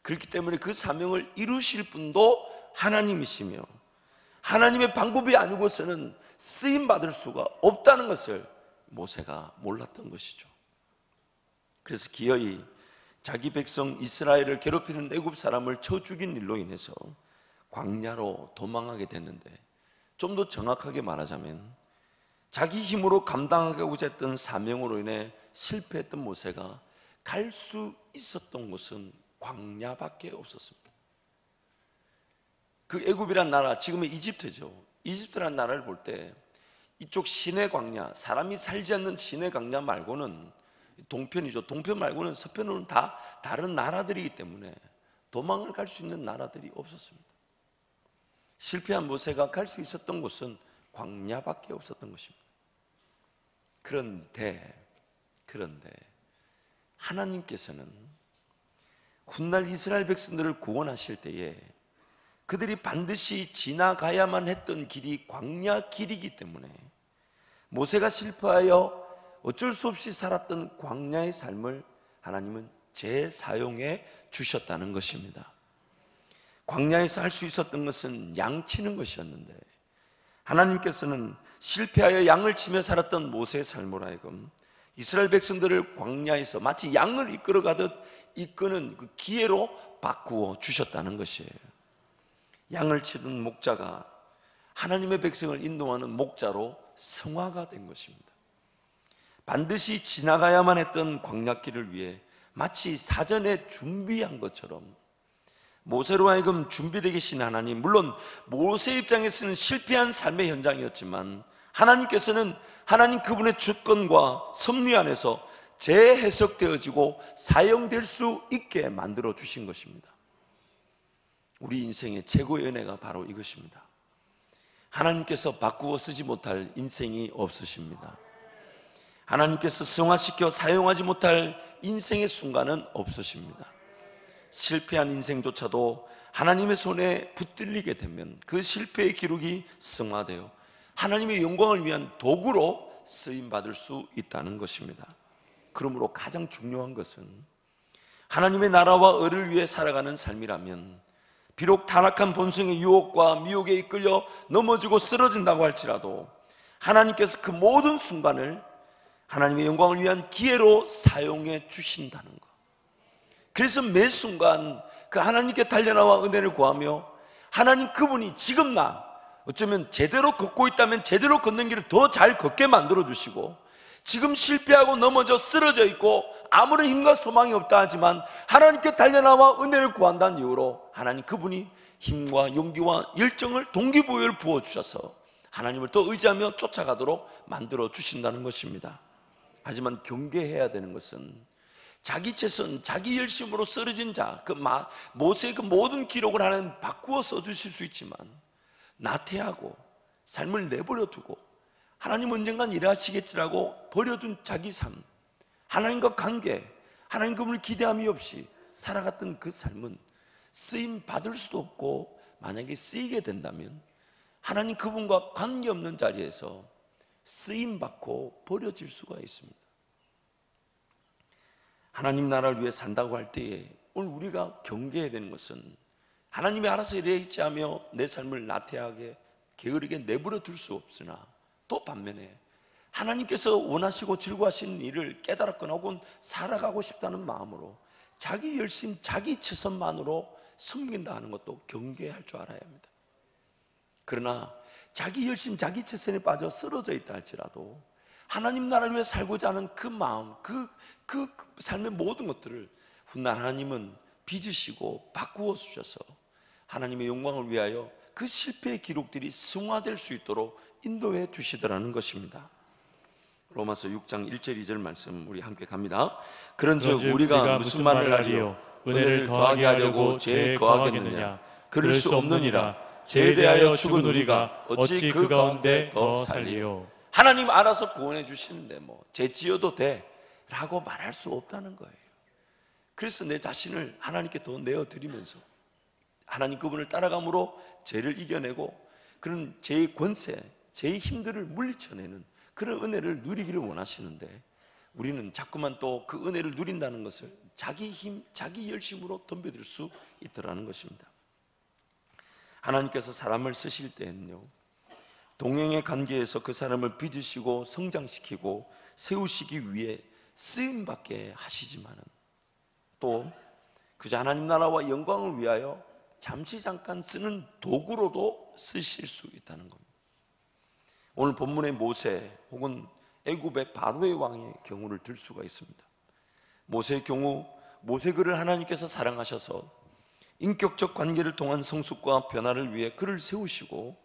그렇기 때문에 그 사명을 이루실 분도 하나님이시며 하나님의 방법이 아니고서는 쓰임받을 수가 없다는 것을 모세가 몰랐던 것이죠. 그래서 기어이 자기 백성 이스라엘을 괴롭히는 애굽 사람을 쳐 죽인 일로 인해서 광야로 도망하게 됐는데, 좀 더 정확하게 말하자면 자기 힘으로 감당하고자 했던 사명으로 인해 실패했던 모세가 갈 수 있었던 곳은 광야밖에 없었습니다. 그 애굽이란 나라, 지금의 이집트죠. 이집트란 나라를 볼 때 이쪽 시내 광야, 사람이 살지 않는 시내 광야 말고는 동편이죠. 동편 말고는 서편으로는 다 다른 나라들이기 때문에 도망을 갈 수 있는 나라들이 없었습니다. 실패한 모세가 갈 수 있었던 곳은 광야밖에 없었던 것입니다. 그런데 하나님께서는 훗날 이스라엘 백성들을 구원하실 때에 그들이 반드시 지나가야만 했던 길이 광야 길이기 때문에 모세가 실패하여 어쩔 수 없이 살았던 광야의 삶을 하나님은 재사용해 주셨다는 것입니다. 광야에서 할 수 있었던 것은 양치는 것이었는데 하나님께서는 실패하여 양을 치며 살았던 모세의 삶으로 하여금 이스라엘 백성들을 광야에서 마치 양을 이끌어가듯 이끄는 그 기회로 바꾸어 주셨다는 것이에요. 양을 치던 목자가 하나님의 백성을 인도하는 목자로 성화가 된 것입니다. 반드시 지나가야만 했던 광야길을 위해 마치 사전에 준비한 것처럼 모세로 하여금 준비되게 하신 하나님, 물론 모세 입장에서는 실패한 삶의 현장이었지만 하나님께서는 하나님 그분의 주권과 섭리 안에서 재해석되어지고 사용될 수 있게 만들어 주신 것입니다. 우리 인생의 최고의 은혜가 바로 이것입니다. 하나님께서 바꾸어 쓰지 못할 인생이 없으십니다. 하나님께서 성화시켜 사용하지 못할 인생의 순간은 없으십니다. 실패한 인생조차도 하나님의 손에 붙들리게 되면 그 실패의 기록이 성화되어 하나님의 영광을 위한 도구로 쓰임받을 수 있다는 것입니다. 그러므로 가장 중요한 것은 하나님의 나라와 을을 위해 살아가는 삶이라면 비록 타락한 본성의 유혹과 미혹에 이끌려 넘어지고 쓰러진다고 할지라도 하나님께서 그 모든 순간을 하나님의 영광을 위한 기회로 사용해 주신다는 것. 그래서 매 순간 그 하나님께 달려나와 은혜를 구하며 하나님 그분이 지금 나 어쩌면 제대로 걷고 있다면 제대로 걷는 길을 더 잘 걷게 만들어 주시고, 지금 실패하고 넘어져 쓰러져 있고 아무런 힘과 소망이 없다 하지만 하나님께 달려나와 은혜를 구한다는 이유로 하나님 그분이 힘과 용기와 열정을 동기부여를 부어주셔서 하나님을 더 의지하며 쫓아가도록 만들어 주신다는 것입니다. 하지만 경계해야 되는 것은 자기 최선, 자기 열심으로 쓰러진 자, 모세의 그 모든 기록을 하나님 바꾸어 써주실 수 있지만 나태하고 삶을 내버려 두고 하나님 언젠간 일하시겠지라고 버려둔 자기 삶, 하나님과 관계, 하나님 그분을 기대함이 없이 살아갔던 그 삶은 쓰임 받을 수도 없고, 만약에 쓰이게 된다면 하나님 그분과 관계없는 자리에서 쓰임 받고 버려질 수가 있습니다. 하나님 나라를 위해 산다고 할 때에 오늘 우리가 경계해야 되는 것은 하나님이 알아서 일하겠지 하며 내 삶을 나태하게 게으르게 내버려 둘 수 없으나, 또 반면에 하나님께서 원하시고 즐거워하시는 일을 깨달았거나 혹은 살아가고 싶다는 마음으로 자기 열심, 자기 최선만으로 섬긴다 하는 것도 경계할 줄 알아야 합니다. 그러나 자기 열심, 자기 최선에 빠져 쓰러져 있다 할지라도 하나님 나라를 위해 살고자 하는 그 마음, 그 삶의 모든 것들을 훗날 하나님은 빚으시고 바꾸어 주셔서 하나님의 영광을 위하여 그 실패의 기록들이 승화될 수 있도록 인도해 주시더라는 것입니다. 로마서 6장 1절 2절 말씀 우리 함께 갑니다. 그런즉 우리가 무슨 말을 하리요? 은혜를 더하게 하려고 죄에 거하겠느냐? 그럴 수 없느니라. 죄에 대하여 죽은 우리가 어찌 그 가운데 더 살리요? 하나님 알아서 구원해 주시는데 죄 지어도 돼 라고 말할 수 없다는 거예요. 그래서 내 자신을 하나님께 더 내어드리면서 하나님 그분을 따라감으로 죄를 이겨내고 그런 죄의 권세, 죄의 힘들을 물리쳐내는 그런 은혜를 누리기를 원하시는데, 우리는 자꾸만 또 그 은혜를 누린다는 것을 자기 힘, 자기 열심으로 덤벼들 수 있더라는 것입니다. 하나님께서 사람을 쓰실 때는요, 동행의 관계에서 그 사람을 빚으시고 성장시키고 세우시기 위해 쓰임받게 하시지만은 또 그저 하나님 나라와 영광을 위하여 잠시 잠깐 쓰는 도구로도 쓰실 수 있다는 겁니다. 오늘 본문의 모세 혹은 애굽의 바로의 왕의 경우를 들 수가 있습니다. 모세의 경우, 모세 그를 하나님께서 사랑하셔서 인격적 관계를 통한 성숙과 변화를 위해 그를 세우시고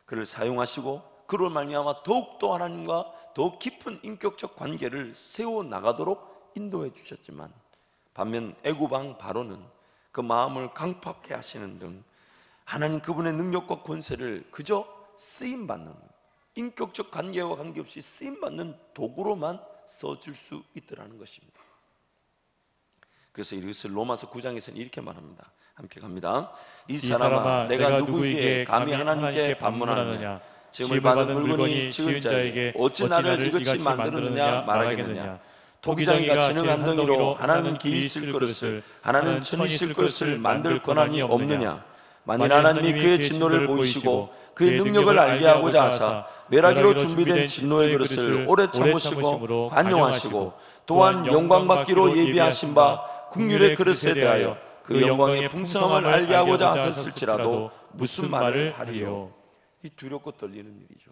그를 사용하시고 그로 말미암아 더욱더 하나님과 더 깊은 인격적 관계를 세워나가도록 인도해 주셨지만, 반면 애굽 왕 바로는 그 마음을 강팍해 하시는 등 하나님 그분의 능력과 권세를 그저 쓰임받는, 인격적 관계와 관계없이 쓰임받는 도구로만 써줄 수 있더라는 것입니다. 그래서 이것을 로마서 9장에서는 이렇게 말합니다. 함께 갑니다. 이 사람아, 내가 누구에게 감히 하나님께 반문하느냐? 지음을 받은 물건이 지은 자에게 어찌 나를 이같이 만들었느냐 말하겠느냐? 토기장이가 지능 한 덩이로 하나는 기 있을 그릇을, 하나는 천이 있을 그릇을 만들 권한이 없느냐? 만일 하나님이 그의 진노를 보이시고 그의 능력을 알게 하고자 하사 멸하기로 준비된 진노의 그릇을 오래 참으시고 관용하시고 또한 영광받기로 예비하신 바 국률의 그릇에 대하여 그 영광의 풍성함을 알게 하고자 하셨을지라도 무슨 말을 하리요? 이 두렵고 떨리는 일이죠.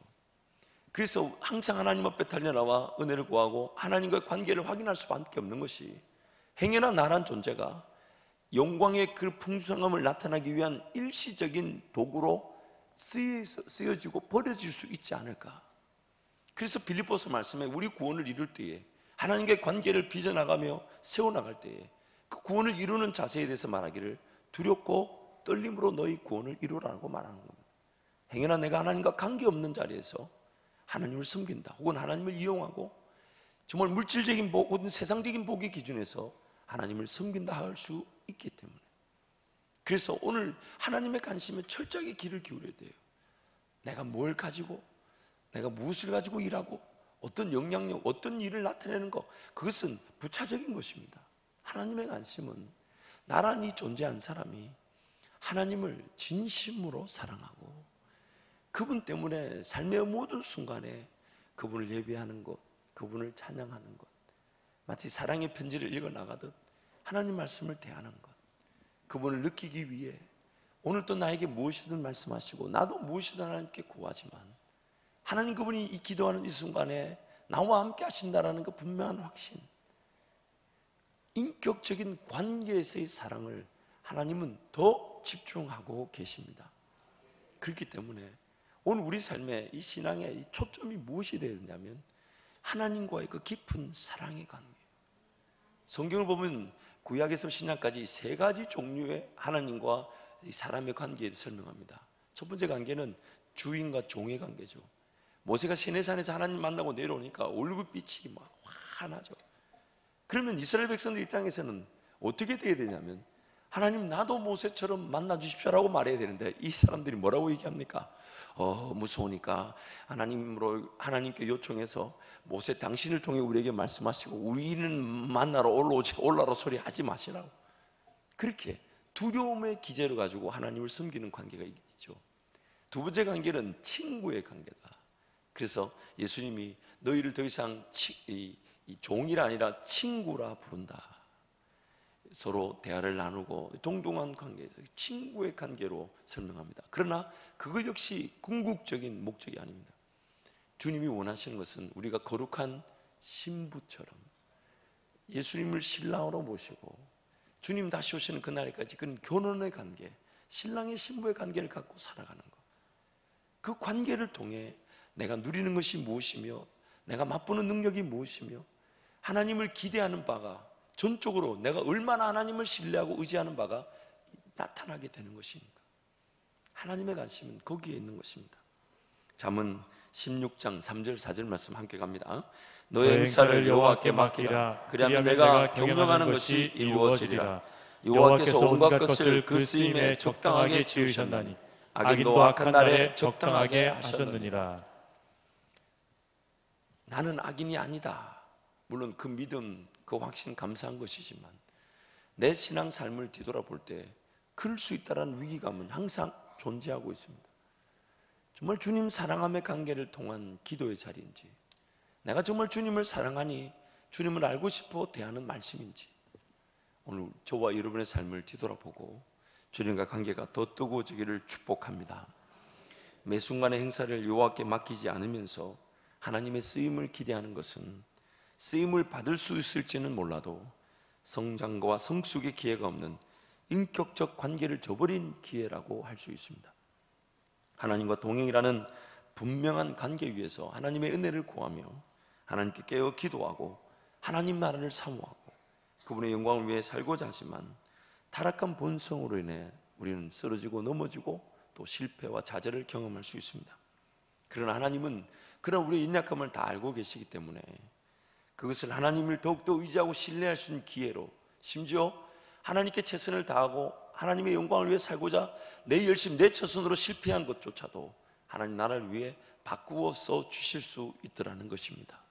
그래서 항상 하나님 앞에 달려나와 은혜를 구하고 하나님과의 관계를 확인할 수밖에 없는 것이, 행여나 나란 존재가 영광의 그 풍성함을 나타나기 위한 일시적인 도구로 쓰여지고 버려질 수 있지 않을까. 그래서 빌립보서 말씀에 우리 구원을 이룰 때에 하나님과의 관계를 빚어나가며 세워나갈 때에 그 구원을 이루는 자세에 대해서 말하기를 두렵고 떨림으로 너희 구원을 이루라고 말하는 겁니다. 행여나 내가 하나님과 관계없는 자리에서 하나님을 섬긴다 혹은 하나님을 이용하고 정말 물질적인 복 혹은 세상적인 복의 기준에서 하나님을 섬긴다 할 수 있기 때문에, 그래서 오늘 하나님의 관심에 철저하게 귀를 기울여야 돼요. 내가 뭘 가지고, 내가 무엇을 가지고 일하고 어떤 영향력, 어떤 일을 나타내는 것, 그것은 부차적인 것입니다. 하나님의 관심은 나란히 존재한 사람이 하나님을 진심으로 사랑하고 그분 때문에 삶의 모든 순간에 그분을 예배하는 것, 그분을 찬양하는 것, 마치 사랑의 편지를 읽어나가듯 하나님 말씀을 대하는 것, 그분을 느끼기 위해 오늘 또 나에게 무엇이든 말씀하시고 나도 무엇이든 하나님께 구하지만 하나님 그분이 이 기도하는 이 순간에 나와 함께 하신다는 그 분명한 확신, 인격적인 관계에서의 사랑을 하나님은 더 집중하고 계십니다. 그렇기 때문에 오늘 우리 삶의 이 신앙의 이 초점이 무엇이 되어야 되냐면 하나님과의 그 깊은 사랑의 관계. 성경을 보면 구약에서 신약까지 세 가지 종류의 하나님과 이 사람의 관계에 설명합니다. 첫 번째 관계는 주인과 종의 관계죠. 모세가 시내산에서 하나님 만나고 내려오니까 얼굴빛이 막 환하죠. 그러면 이스라엘 백성들 입장에서는 어떻게 돼야 되냐면 하나님 나도 모세처럼 만나 주십시오라고 말해야 되는데 이 사람들이 뭐라고 얘기합니까? 무서우니까 하나님께 요청해서 모세 당신을 통해 우리에게 말씀하시고 우리는 만나러 올라라 소리 하지 마시라고. 그렇게 두려움의 기제를 가지고 하나님을 섬기는 관계가 있죠. 두 번째 관계는 친구의 관계다. 그래서 예수님이 너희를 더 이상 이 종이라 아니라 친구라 부른다. 서로 대화를 나누고 동등한 관계에서 친구의 관계로 설명합니다. 그러나 그것 역시 궁극적인 목적이 아닙니다. 주님이 원하시는 것은 우리가 거룩한 신부처럼 예수님을 신랑으로 모시고 주님 다시 오시는 그날까지 그건 결혼의 관계, 신랑의 신부의 관계를 갖고 살아가는 것. 그 관계를 통해 내가 누리는 것이 무엇이며 내가 맛보는 능력이 무엇이며 하나님을 기대하는 바가 전적으로 내가 얼마나 하나님을 신뢰하고 의지하는 바가 나타나게 되는 것입니다. 하나님의 관심은 거기에 있는 것입니다. 잠언 16장 3절 4절 말씀 함께 갑니다. 너의 행사를 여호와께 맡기라. 그리하면 내가 경영하는 것이 이루어지리라. 여호와께서 온갖 것을 그 쓰임에 적당하게 지으셨나니 악인도 악한 날에 적당하게 하셨느니라. 나는 악인이 아니다. 물론 그 믿음, 그 확신 감사한 것이지만 내 신앙 삶을 뒤돌아볼 때 그럴 수 있다는 위기감은 항상 존재하고 있습니다. 정말 주님 사랑함의 관계를 통한 기도의 자리인지, 내가 정말 주님을 사랑하니 주님을 알고 싶어 대하는 말씀인지, 오늘 저와 여러분의 삶을 뒤돌아보고 주님과 관계가 더 뜨거워지기를 축복합니다. 매 순간의 행사를 여호와께 맡기지 않으면서 하나님의 쓰임을 기대하는 것은 쓰임을 받을 수 있을지는 몰라도 성장과 성숙의 기회가 없는 인격적 관계를 저버린 기회라고 할 수 있습니다. 하나님과 동행이라는 분명한 관계 위에서 하나님의 은혜를 구하며 하나님께 깨어 기도하고 하나님 나라를 사모하고 그분의 영광을 위해 살고자 하지만 타락한 본성으로 인해 우리는 쓰러지고 넘어지고 또 실패와 좌절을 경험할 수 있습니다. 그러나 하나님은 그런 우리의 연약함을 다 알고 계시기 때문에 그것을 하나님을 더욱더 의지하고 신뢰할 수 있는 기회로, 심지어 하나님께 최선을 다하고 하나님의 영광을 위해 살고자 내 열심, 내 처선으로 실패한 것조차도 하나님 나라를 위해 바꾸어 써 주실 수 있더라는 것입니다.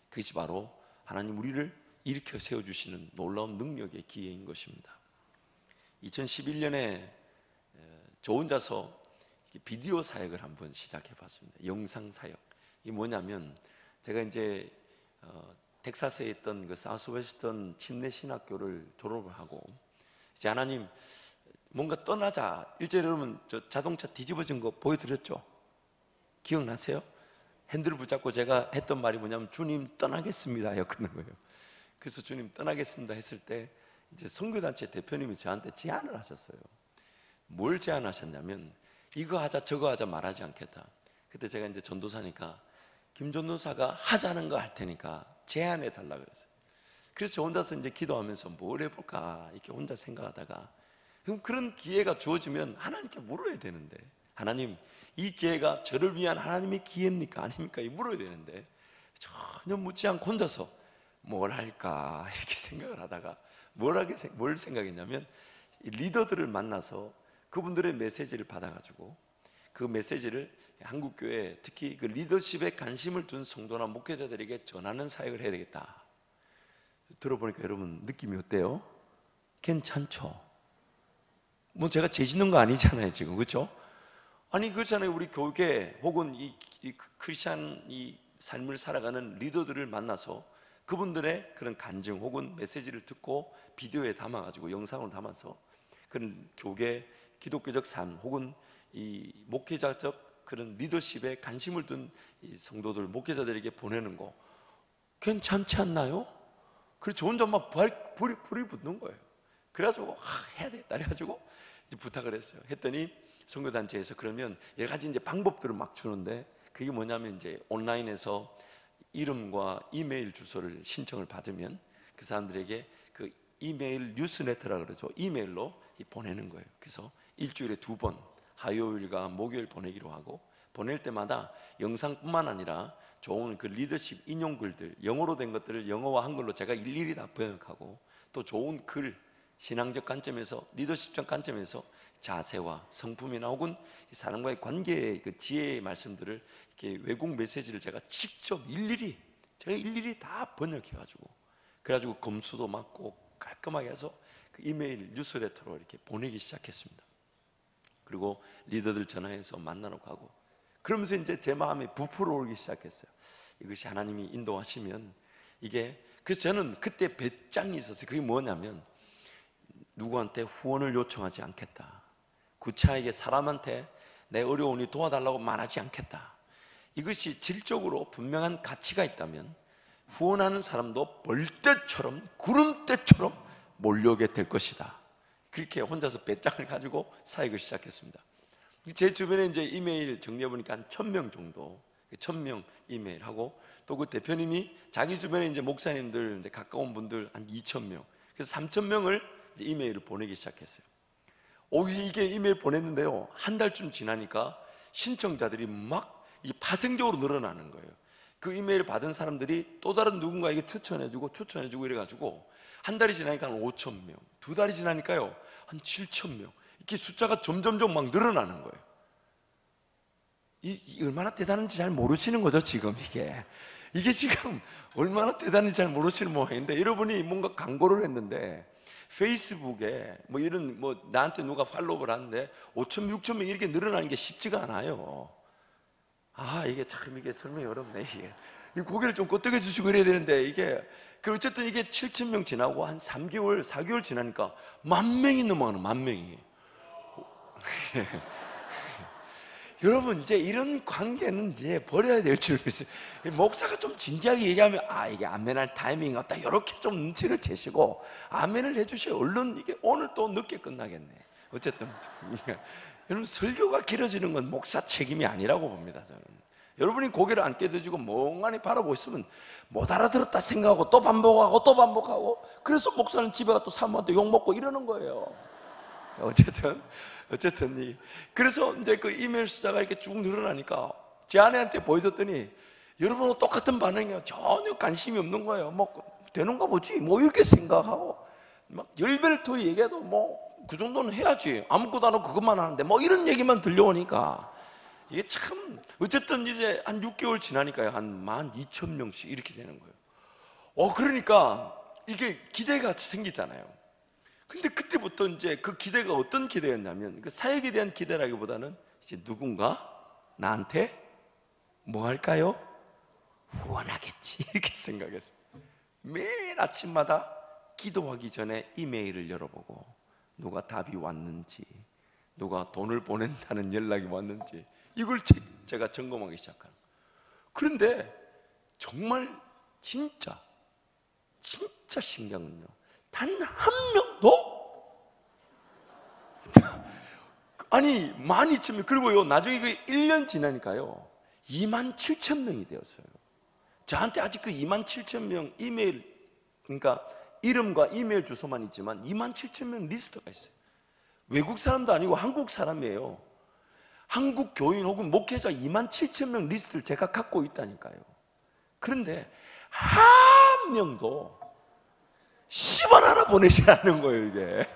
그것이 바로 하나님 우리를 일으켜 세워주시는 놀라운 능력의 기회인 것입니다. 2011년에 저 혼자서 비디오 사역을 한번 시작해 봤습니다. 영상 사역. 이게 뭐냐면 제가 이제 텍사스에 있던 그 사우스웨스턴 침례 신학교를 졸업을 하고 이제 하나님 뭔가 떠나자. 일제히 여러분 저 자동차 뒤집어진 거 보여드렸죠? 기억나세요? 핸들을 붙잡고 제가 했던 말이 뭐냐면 주님 떠나겠습니다 였거든 거예요. 그래서 주님 떠나겠습니다 했을 때 이제 선교단체 대표님이 저한테 제안을 하셨어요. 뭘 제안하셨냐면 이거 하자 저거 하자 말하지 않겠다. 그때 제가 이제 전도사니까 김 전도사가 하자는 거 할 테니까 제안해 달라 그랬어요. 그래서 저 혼자서 이제 기도하면서 뭘 해볼까 이렇게 혼자 생각하다가 그럼 그런 기회가 주어지면 하나님께 물어야 되는데 하나님 이 기회가 저를 위한 하나님의 기회입니까 아닙니까? 이 물어야 되는데 전혀 묻지 않고 혼자서 뭘 할까 이렇게 생각을 하다가 뭘 생각했냐면 리더들을 만나서 그분들의 메시지를 받아가지고 그 메시지를 한국교회 특히 그 리더십에 관심을 둔 성도나 목회자들에게 전하는 사역을 해야 되겠다. 들어보니까 여러분 느낌이 어때요? 괜찮죠? 뭐 제가 죄짓는 거 아니잖아요 지금, 그렇죠? 아니 그렇잖아요. 우리 교계 혹은 이 크리스찬 이 삶을 살아가는 리더들을 만나서 그분들의 그런 간증 혹은 메시지를 듣고 비디오에 담아가지고 영상으로 담아서 그런 교계 기독교적 삶 혹은 이 목회자적 그런 리더십에 관심을 둔 이 성도들 목회자들에게 보내는 거 괜찮지 않나요? 그래서 저 혼자 막 불이 붙는 거예요. 그래가지고 해야 되겠다 해가지고 이제 부탁을 했어요. 했더니 선교단체에서 그러면 여러 가지 이제 방법들을 막 주는데 그게 뭐냐면 이제 온라인에서 이름과 이메일 주소를 신청을 받으면 그 사람들에게 그 이메일 뉴스레터라 그러죠. 이메일로 보내는 거예요. 그래서 일주일에 2번 화요일과 목요일 보내기로 하고 보낼 때마다 영상뿐만 아니라 좋은 그 리더십 인용글들 영어로 된 것들을 영어와 한글로 제가 일일이 다 번역하고 또 좋은 글 신앙적 관점에서 리더십적 관점에서 자세와 성품이나 혹은 사람과의 관계의 그 지혜의 말씀들을 이렇게 외국 메시지를 제가 직접 일일이 다 번역해가지고 그래가지고 검수도 맞고 깔끔하게 해서 그 이메일 뉴스레터로 이렇게 보내기 시작했습니다. 그리고 리더들 전화해서 만나러 가고 그러면서 이제 제 마음이 부풀어 오르기 시작했어요. 이것이 하나님이 인도하시면 이게 그래서 저는 그때 배짱이 있었어요. 그게 뭐냐면 누구한테 후원을 요청하지 않겠다. 구차하게 사람한테 내 어려우니 도와달라고 말하지 않겠다. 이것이 질적으로 분명한 가치가 있다면 후원하는 사람도 벌떼처럼 구름떼처럼 몰려오게 될 것이다. 그렇게 혼자서 배짱을 가지고 사역을 시작했습니다. 제 주변에 이제 이메일 정리해 보니까 한 1000명 정도, 1000명 이메일하고, 또 그 대표님이 자기 주변에 이제 목사님들, 이제 가까운 분들 한 2000명, 그래서 3000명을 이제 이메일을 보내기 시작했어요. 이게 이메일 보냈는데요, 한 달쯤 지나니까 신청자들이 막 이 파생적으로 늘어나는 거예요. 그 이메일을 받은 사람들이 또 다른 누군가에게 추천해주고 이래가지고 한 달이 지나니까 한 5,000명, 두 달이 지나니까요 한 7,000명, 이렇게 숫자가 점점점 막 늘어나는 거예요. 이 얼마나 대단한지 잘 모르시는 거죠, 지금. 이게 지금 얼마나 대단한지 잘 모르시는 모양인데, 여러분이 뭔가 광고를 했는데 페이스북에 뭐 이런 나한테 누가 팔로우를 하는데 5,000명, 6,000명 이렇게 늘어나는 게 쉽지가 않아요. 이게 참 설명이 어렵네. 이 고개를 좀 끄덕여 주시고 이래야 되는데, 어쨌든 이게 7,000명 지나고 한 3개월, 4개월 지나니까 10,000명이 넘어가는, 10,000명이. 여러분, 이제 이런 관계는 이제 버려야 될 줄 믿어요. 목사가 좀 진지하게 얘기하면, 이게 아멘할 타이밍이 없다, 이렇게 좀 눈치를 채시고 아멘을 해주셔야 얼른 이게 오늘 또 늦게 끝나겠네. 어쨌든 여러분, 설교가 길어지는 건 목사 책임이 아니라고 봅니다, 저는. 여러분이 고개를 안 깨드시고 멍하니 바라보고 있으면 못 알아들었다 생각하고 또 반복하고, 그래서 목사는 집에 가서 또 사모한테 욕먹고 이러는 거예요. 자, 어쨌든 그래서 이제 그 이메일 숫자가 이렇게 쭉 늘어나니까 제 아내한테 보여줬더니 여러분은 똑같은 반응이에요. 전혀 관심이 없는 거예요. 되는가 보지 이렇게 생각하고, 막 10배를 더 얘기해도 그 정도는 해야지, 아무것도 안 하고 그것만 하는데 이런 얘기만 들려오니까 이게 참, 어쨌든 이제 한 6개월 지나니까요 한 12,000명씩 이렇게 되는 거예요. 그러니까 이게 기대가 생기잖아요. 근데 그때부터 이제 그 기대가 어떤 기대였냐면, 그 사역에 대한 기대라기보다는 이제 누군가 나한테 뭐 할까요? 후원하겠지, 이렇게 생각했어요. 매일 아침마다 기도하기 전에 이메일을 열어보고 누가 답이 왔는지, 누가 돈을 보낸다는 연락이 왔는지, 이걸 제가 점검하기 시작하는 거예요. 그런데 정말 진짜 신기한 건요, 단 한 명도 아니 12,000명, 그리고요 나중에 그 1년 지나니까요 27,000명이 되었어요. 저한테 아직 그 27,000명 이메일, 그러니까 이름과 이메일 주소만 있지만 27,000명 리스트가 있어요. 외국 사람도 아니고 한국 사람이에요. 한국 교인 혹은 목회자 27,000명 리스트를 제가 갖고 있다니까요. 그런데 한 명도 10원 하나 보내지 않는 거예요. 이게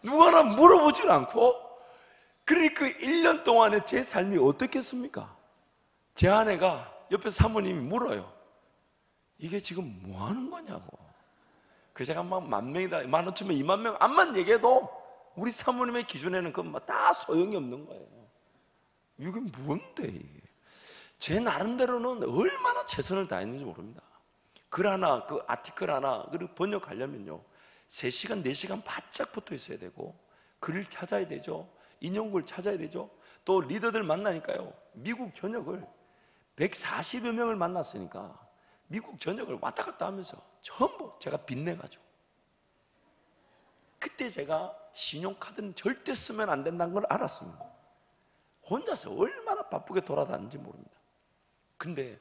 누가 하나 물어보질 않고. 그러니까 1년 동안에 제 삶이 어떻겠습니까? 제 아내가 옆에 사모님이 물어요. 이게 지금 뭐 하는 거냐고. 그 제가 막 10,000명이다, 15,000명, 20,000명 암만 얘기해도 우리 사모님의 기준에는 그건 다 소용이 없는 거예요. 이게 뭔데 이게. 제 나름대로는 얼마나 최선을 다했는지 모릅니다. 글 하나, 그 아티클 하나, 그리고 번역하려면요 3시간, 4시간 바짝 붙어 있어야 되고, 글을 찾아야 되죠, 인용글 찾아야 되죠. 또 리더들 만나니까요 미국 전역을 140여 명을 만났으니까 미국 전역을 왔다 갔다 하면서 전부 제가 빚내가지고, 그때 제가 신용카드는 절대 쓰면 안 된다는 걸 알았습니다. 혼자서 얼마나 바쁘게 돌아다녔는지 모릅니다. 근데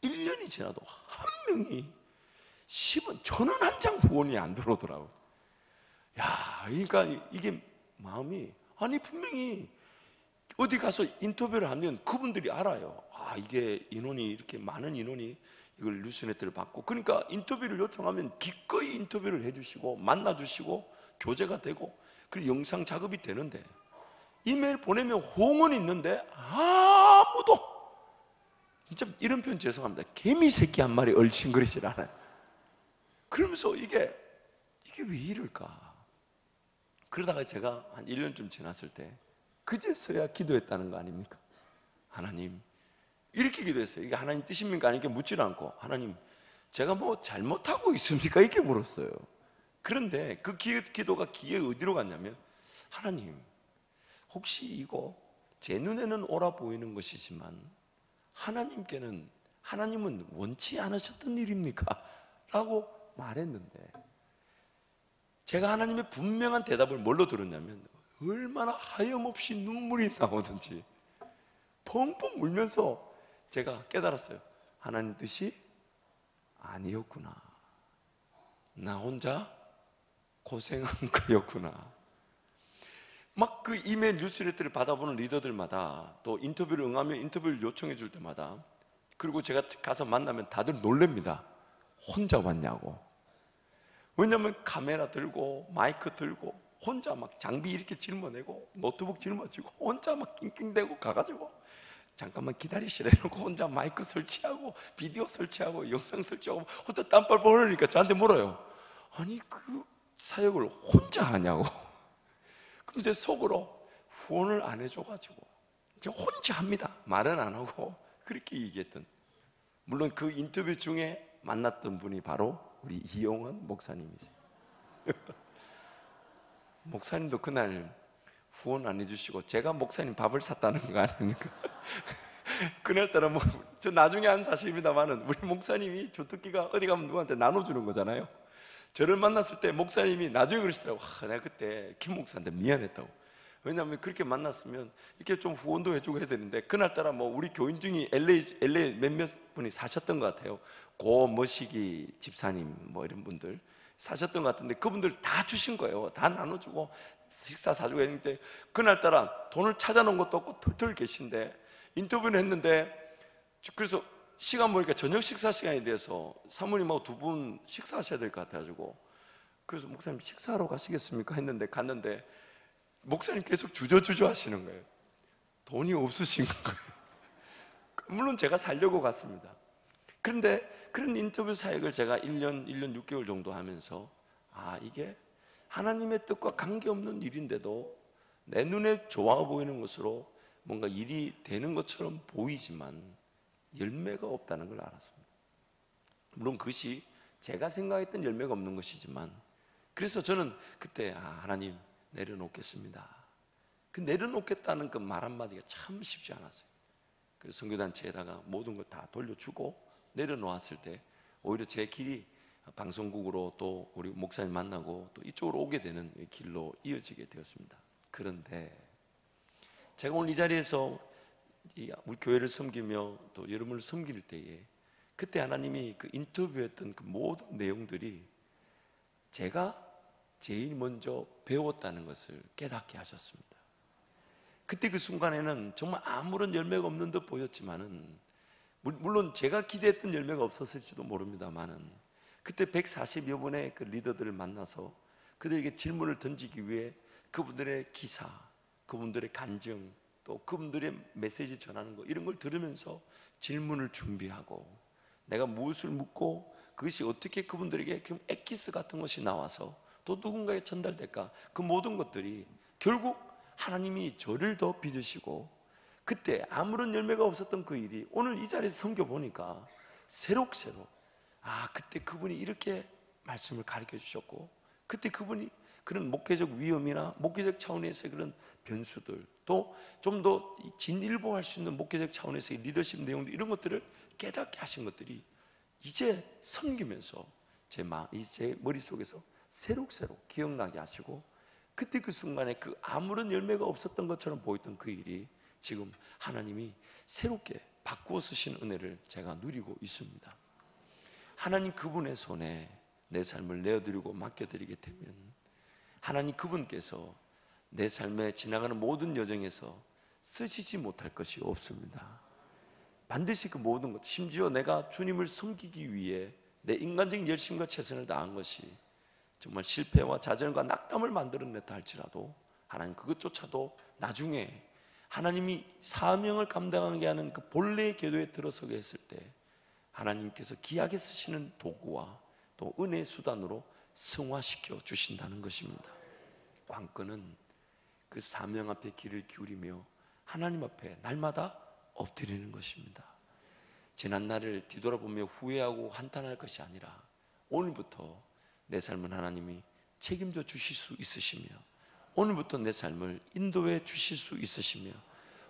1년이 지나도 한 명이 10원, 1,000원 한 장 후원이 안 들어오더라고요. 그러니까 이게 마음이, 아니 분명히 어디 가서 인터뷰를 하면 그분들이 알아요. 이게 인원이 이렇게 많은 인원이 이걸 뉴스네트를 받고, 그러니까 인터뷰를 요청하면 기꺼이 인터뷰를 해주시고 만나주시고 교제가 되고, 그리고 영상 작업이 되는데, 이메일 보내면 호응은 있는데 아무도, 진짜 이런 표현 죄송합니다, 개미 새끼 한 마리 얼씬거리질 않아요. 그러면서 이게 왜 이럴까. 그러다가 제가 한 1년쯤 지났을 때 그제서야 기도했다는 거 아닙니까? 하나님, 이렇게 기도했어요. 이게 하나님 뜻입니까? 아니, 이렇게 묻질 않고, 하나님 제가 뭐 잘못하고 있습니까? 이렇게 물었어요. 그런데 그 기도가 귀에 어디로 갔냐면, 하나님 혹시 이거 제 눈에는 옳아 보이는 것이지만 하나님은 원치 않으셨던 일입니까? 라고 말했는데, 제가 하나님의 분명한 대답을 뭘로 들었냐면 얼마나 하염없이 눈물이 나오든지 펑펑 울면서 제가 깨달았어요. 하나님 뜻이 아니었구나. 나 혼자 고생한 거였구나. 막 그 이메일 뉴스레터를 받아보는 리더들마다 또 인터뷰를 응하면 인터뷰를 요청해 줄 때마다, 그리고 제가 가서 만나면 다들 놀랍니다. 혼자 왔냐고. 왜냐하면 카메라 들고 마이크 들고 혼자 막 장비 이렇게 짊어내고 노트북 짊어지고 혼자 막 낑낑대고 가가지고 잠깐만 기다리시라 이러고 혼자 마이크 설치하고 비디오 설치하고 영상 설치하고 혼자 땀빨 흘리니까 저한테 물어요. 아니 그 사역을 혼자 하냐고. 그럼 제 속으로 후원을 안 해줘가지고 제가 혼자 합니다. 말은 안 하고 그렇게 얘기했던, 물론 그 인터뷰 중에 만났던 분이 바로 우리 이용원 목사님이세요. 목사님도 그날 후원 안 해주시고 제가 목사님 밥을 샀다는 거 아닙니까? 그날따라 뭐 저 나중에 한 사실입니다만은 우리 목사님이 주특기가 어디 가면 누구한테 나눠주는 거잖아요. 저를 만났을 때 목사님이 나중에 그러시더라고. 내가 그때 김 목사한테 미안했다고. 왜냐하면 그렇게 만났으면 이렇게 좀 후원도 해주고 해야 되는데, 그날따라 뭐 우리 교인 중에 LA 몇몇 분이 사셨던 것 같아요. 고 머시기 집사님 뭐 이런 분들 사셨던 것 같은데 그분들 다 주신 거예요. 다 나눠주고 식사 사주고 했는데 그날따라 돈을 찾아놓은 것도 없고 털털 계신데 인터뷰를 했는데, 그래서 시간 보니까 저녁 식사 시간이 돼서 사모님하고 두 분 식사하셔야 될 것 같아가지고, 그래서 목사님 식사하러 가시겠습니까? 했는데 갔는데 목사님 계속 주저주저 하시는 거예요. 돈이 없으신 거예요. 물론 제가 살려고 갔습니다. 그런데 그런 인터뷰 사역을 제가 1년 6개월 정도 하면서 이게 하나님의 뜻과 관계없는 일인데도 내 눈에 좋아 보이는 것으로 뭔가 일이 되는 것처럼 보이지만 열매가 없다는 걸 알았습니다. 물론 그것이 제가 생각했던 열매가 없는 것이지만, 그래서 저는 그때 하나님 내려놓겠습니다. 그 내려놓겠다는 그 말 한마디가 참 쉽지 않았어요. 그래서 선교단체에다가 모든 걸 다 돌려주고 내려놓았을 때 오히려 제 길이 방송국으로 또 우리 목사님 만나고 또 이쪽으로 오게 되는 길로 이어지게 되었습니다. 그런데 제가 오늘 이 자리에서 우리 교회를 섬기며 또 여러분을 섬길 때에 그때 하나님이 그 인터뷰했던 그 모든 내용들이 제가 제일 먼저 배웠다는 것을 깨닫게 하셨습니다. 그때 그 순간에는 정말 아무런 열매가 없는 듯 보였지만은, 물론 제가 기대했던 열매가 없었을지도 모릅니다만은, 그때 140여 분의 그 리더들을 만나서 그들에게 질문을 던지기 위해 그분들의 기사, 그분들의 간증, 또 그분들의 메시지 전하는 거 이런 걸 들으면서 질문을 준비하고 내가 무엇을 묻고 그것이 어떻게 그분들에게 엑기스 같은 것이 나와서 또 누군가에 전달될까, 그 모든 것들이 결국 하나님이 저를 더 빚으시고, 그때 아무런 열매가 없었던 그 일이 오늘 이 자리에서 섬겨보니까 새록새록 그때 그분이 이렇게 말씀을 가르쳐 주셨고, 그때 그분이 그런 목회적 위험이나 목회적 차원에서의 그런 변수들, 또 좀 더 진일보할 수 있는 목회적 차원에서의 리더십 내용들, 이런 것들을 깨닫게 하신 것들이 이제 섬기면서 제 머릿속에서 새록새록 기억나게 하시고, 그때 그 순간에 그 아무런 열매가 없었던 것처럼 보였던 그 일이 지금 하나님이 새롭게 바꾸어 쓰신 은혜를 제가 누리고 있습니다. 하나님 그분의 손에 내 삶을 내어드리고 맡겨드리게 되면 하나님 그분께서 내 삶에 지나가는 모든 여정에서 쓰시지 못할 것이 없습니다. 반드시 그 모든 것, 심지어 내가 주님을 섬기기 위해 내 인간적인 열심과 최선을 다한 것이 정말 실패와 좌절과 낙담을 만들어냈다 할지라도 하나님 그것조차도 나중에 하나님이 사명을 감당하게 하는 그 본래의 궤도에 들어서게 했을 때 하나님께서 귀하게 쓰시는 도구와 또 은혜의 수단으로 승화시켜 주신다는 것입니다. 관건은 그 사명 앞에 귀를 기울이며 하나님 앞에 날마다 엎드리는 것입니다. 지난 날을 뒤돌아보며 후회하고 한탄할 것이 아니라 오늘부터 내 삶은 하나님이 책임져 주실 수 있으시며, 오늘부터 내 삶을 인도해 주실 수 있으시며,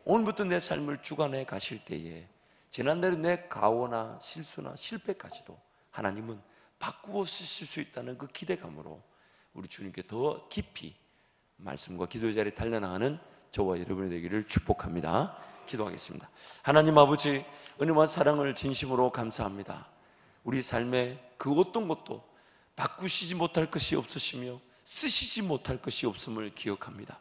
오늘부터 내 삶을 주관해 가실 때에 지난날의 내 가오나 실수나 실패까지도 하나님은 바꾸어 쓰실 수 있다는 그 기대감으로 우리 주님께 더 깊이 말씀과 기도의 자리에 달려나가는 저와 여러분이 되기를 축복합니다. 기도하겠습니다. 하나님 아버지, 은혜와 사랑을 진심으로 감사합니다. 우리 삶에 그 어떤 것도 바꾸시지 못할 것이 없으시며 쓰시지 못할 것이 없음을 기억합니다.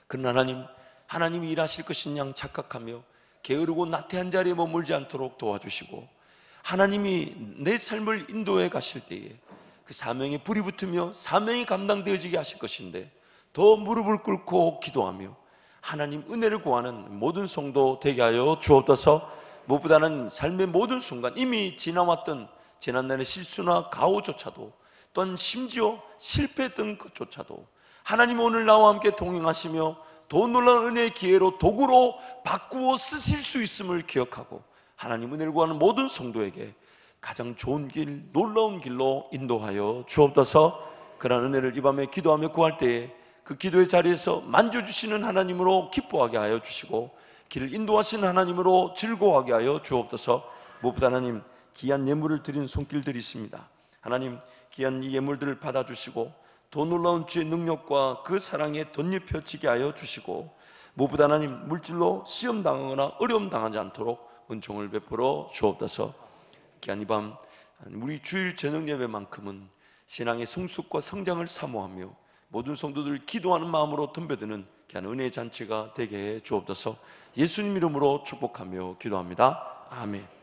그러나 하나님이 일하실 것인 양 착각하며 게으르고 나태한 자리에 머물지 않도록 도와주시고, 하나님이 내 삶을 인도해 가실 때에 그 사명에 불이 붙으며 사명이 감당되어지게 하실 것인데, 더 무릎을 꿇고 기도하며 하나님 은혜를 구하는 모든 성도 되게 하여 주옵소서. 무엇보다는 삶의 모든 순간, 이미 지나왔던 지난날의 실수나 가오조차도, 또한 심지어 실패했던 것조차도 하나님 오늘 나와 함께 동행하시며 더 놀라운 은혜의 기회로 도구로 바꾸어 쓰실 수 있음을 기억하고, 하나님 은혜를 구하는 모든 성도에게 가장 좋은 길, 놀라운 길로 인도하여 주옵소서. 그러한 은혜를 이 밤에 기도하며 구할 때에 그 기도의 자리에서 만져주시는 하나님으로 기뻐하게 하여 주시고, 길을 인도하시는 하나님으로 즐거워하게 하여 주옵소서. 무엇보다 하나님, 귀한 예물을 드린 손길들이 있습니다. 하나님, 귀한 이 예물들을 받아주시고 더 놀라운 주의 능력과 그 사랑에 덧입혀지게 하여 주시고, 무엇보다 하나님, 물질로 시험당하거나 어려움 당하지 않도록 은총을 베풀어 주옵소서. 귀한 이 밤, 우리 주일 저녁 예배만큼은 신앙의 성숙과 성장을 사모하며 모든 성도들 기도하는 마음으로 덤벼드는 귀한 은혜의 잔치가 되게 해 주옵소서. 예수님 이름으로 축복하며 기도합니다. 아멘.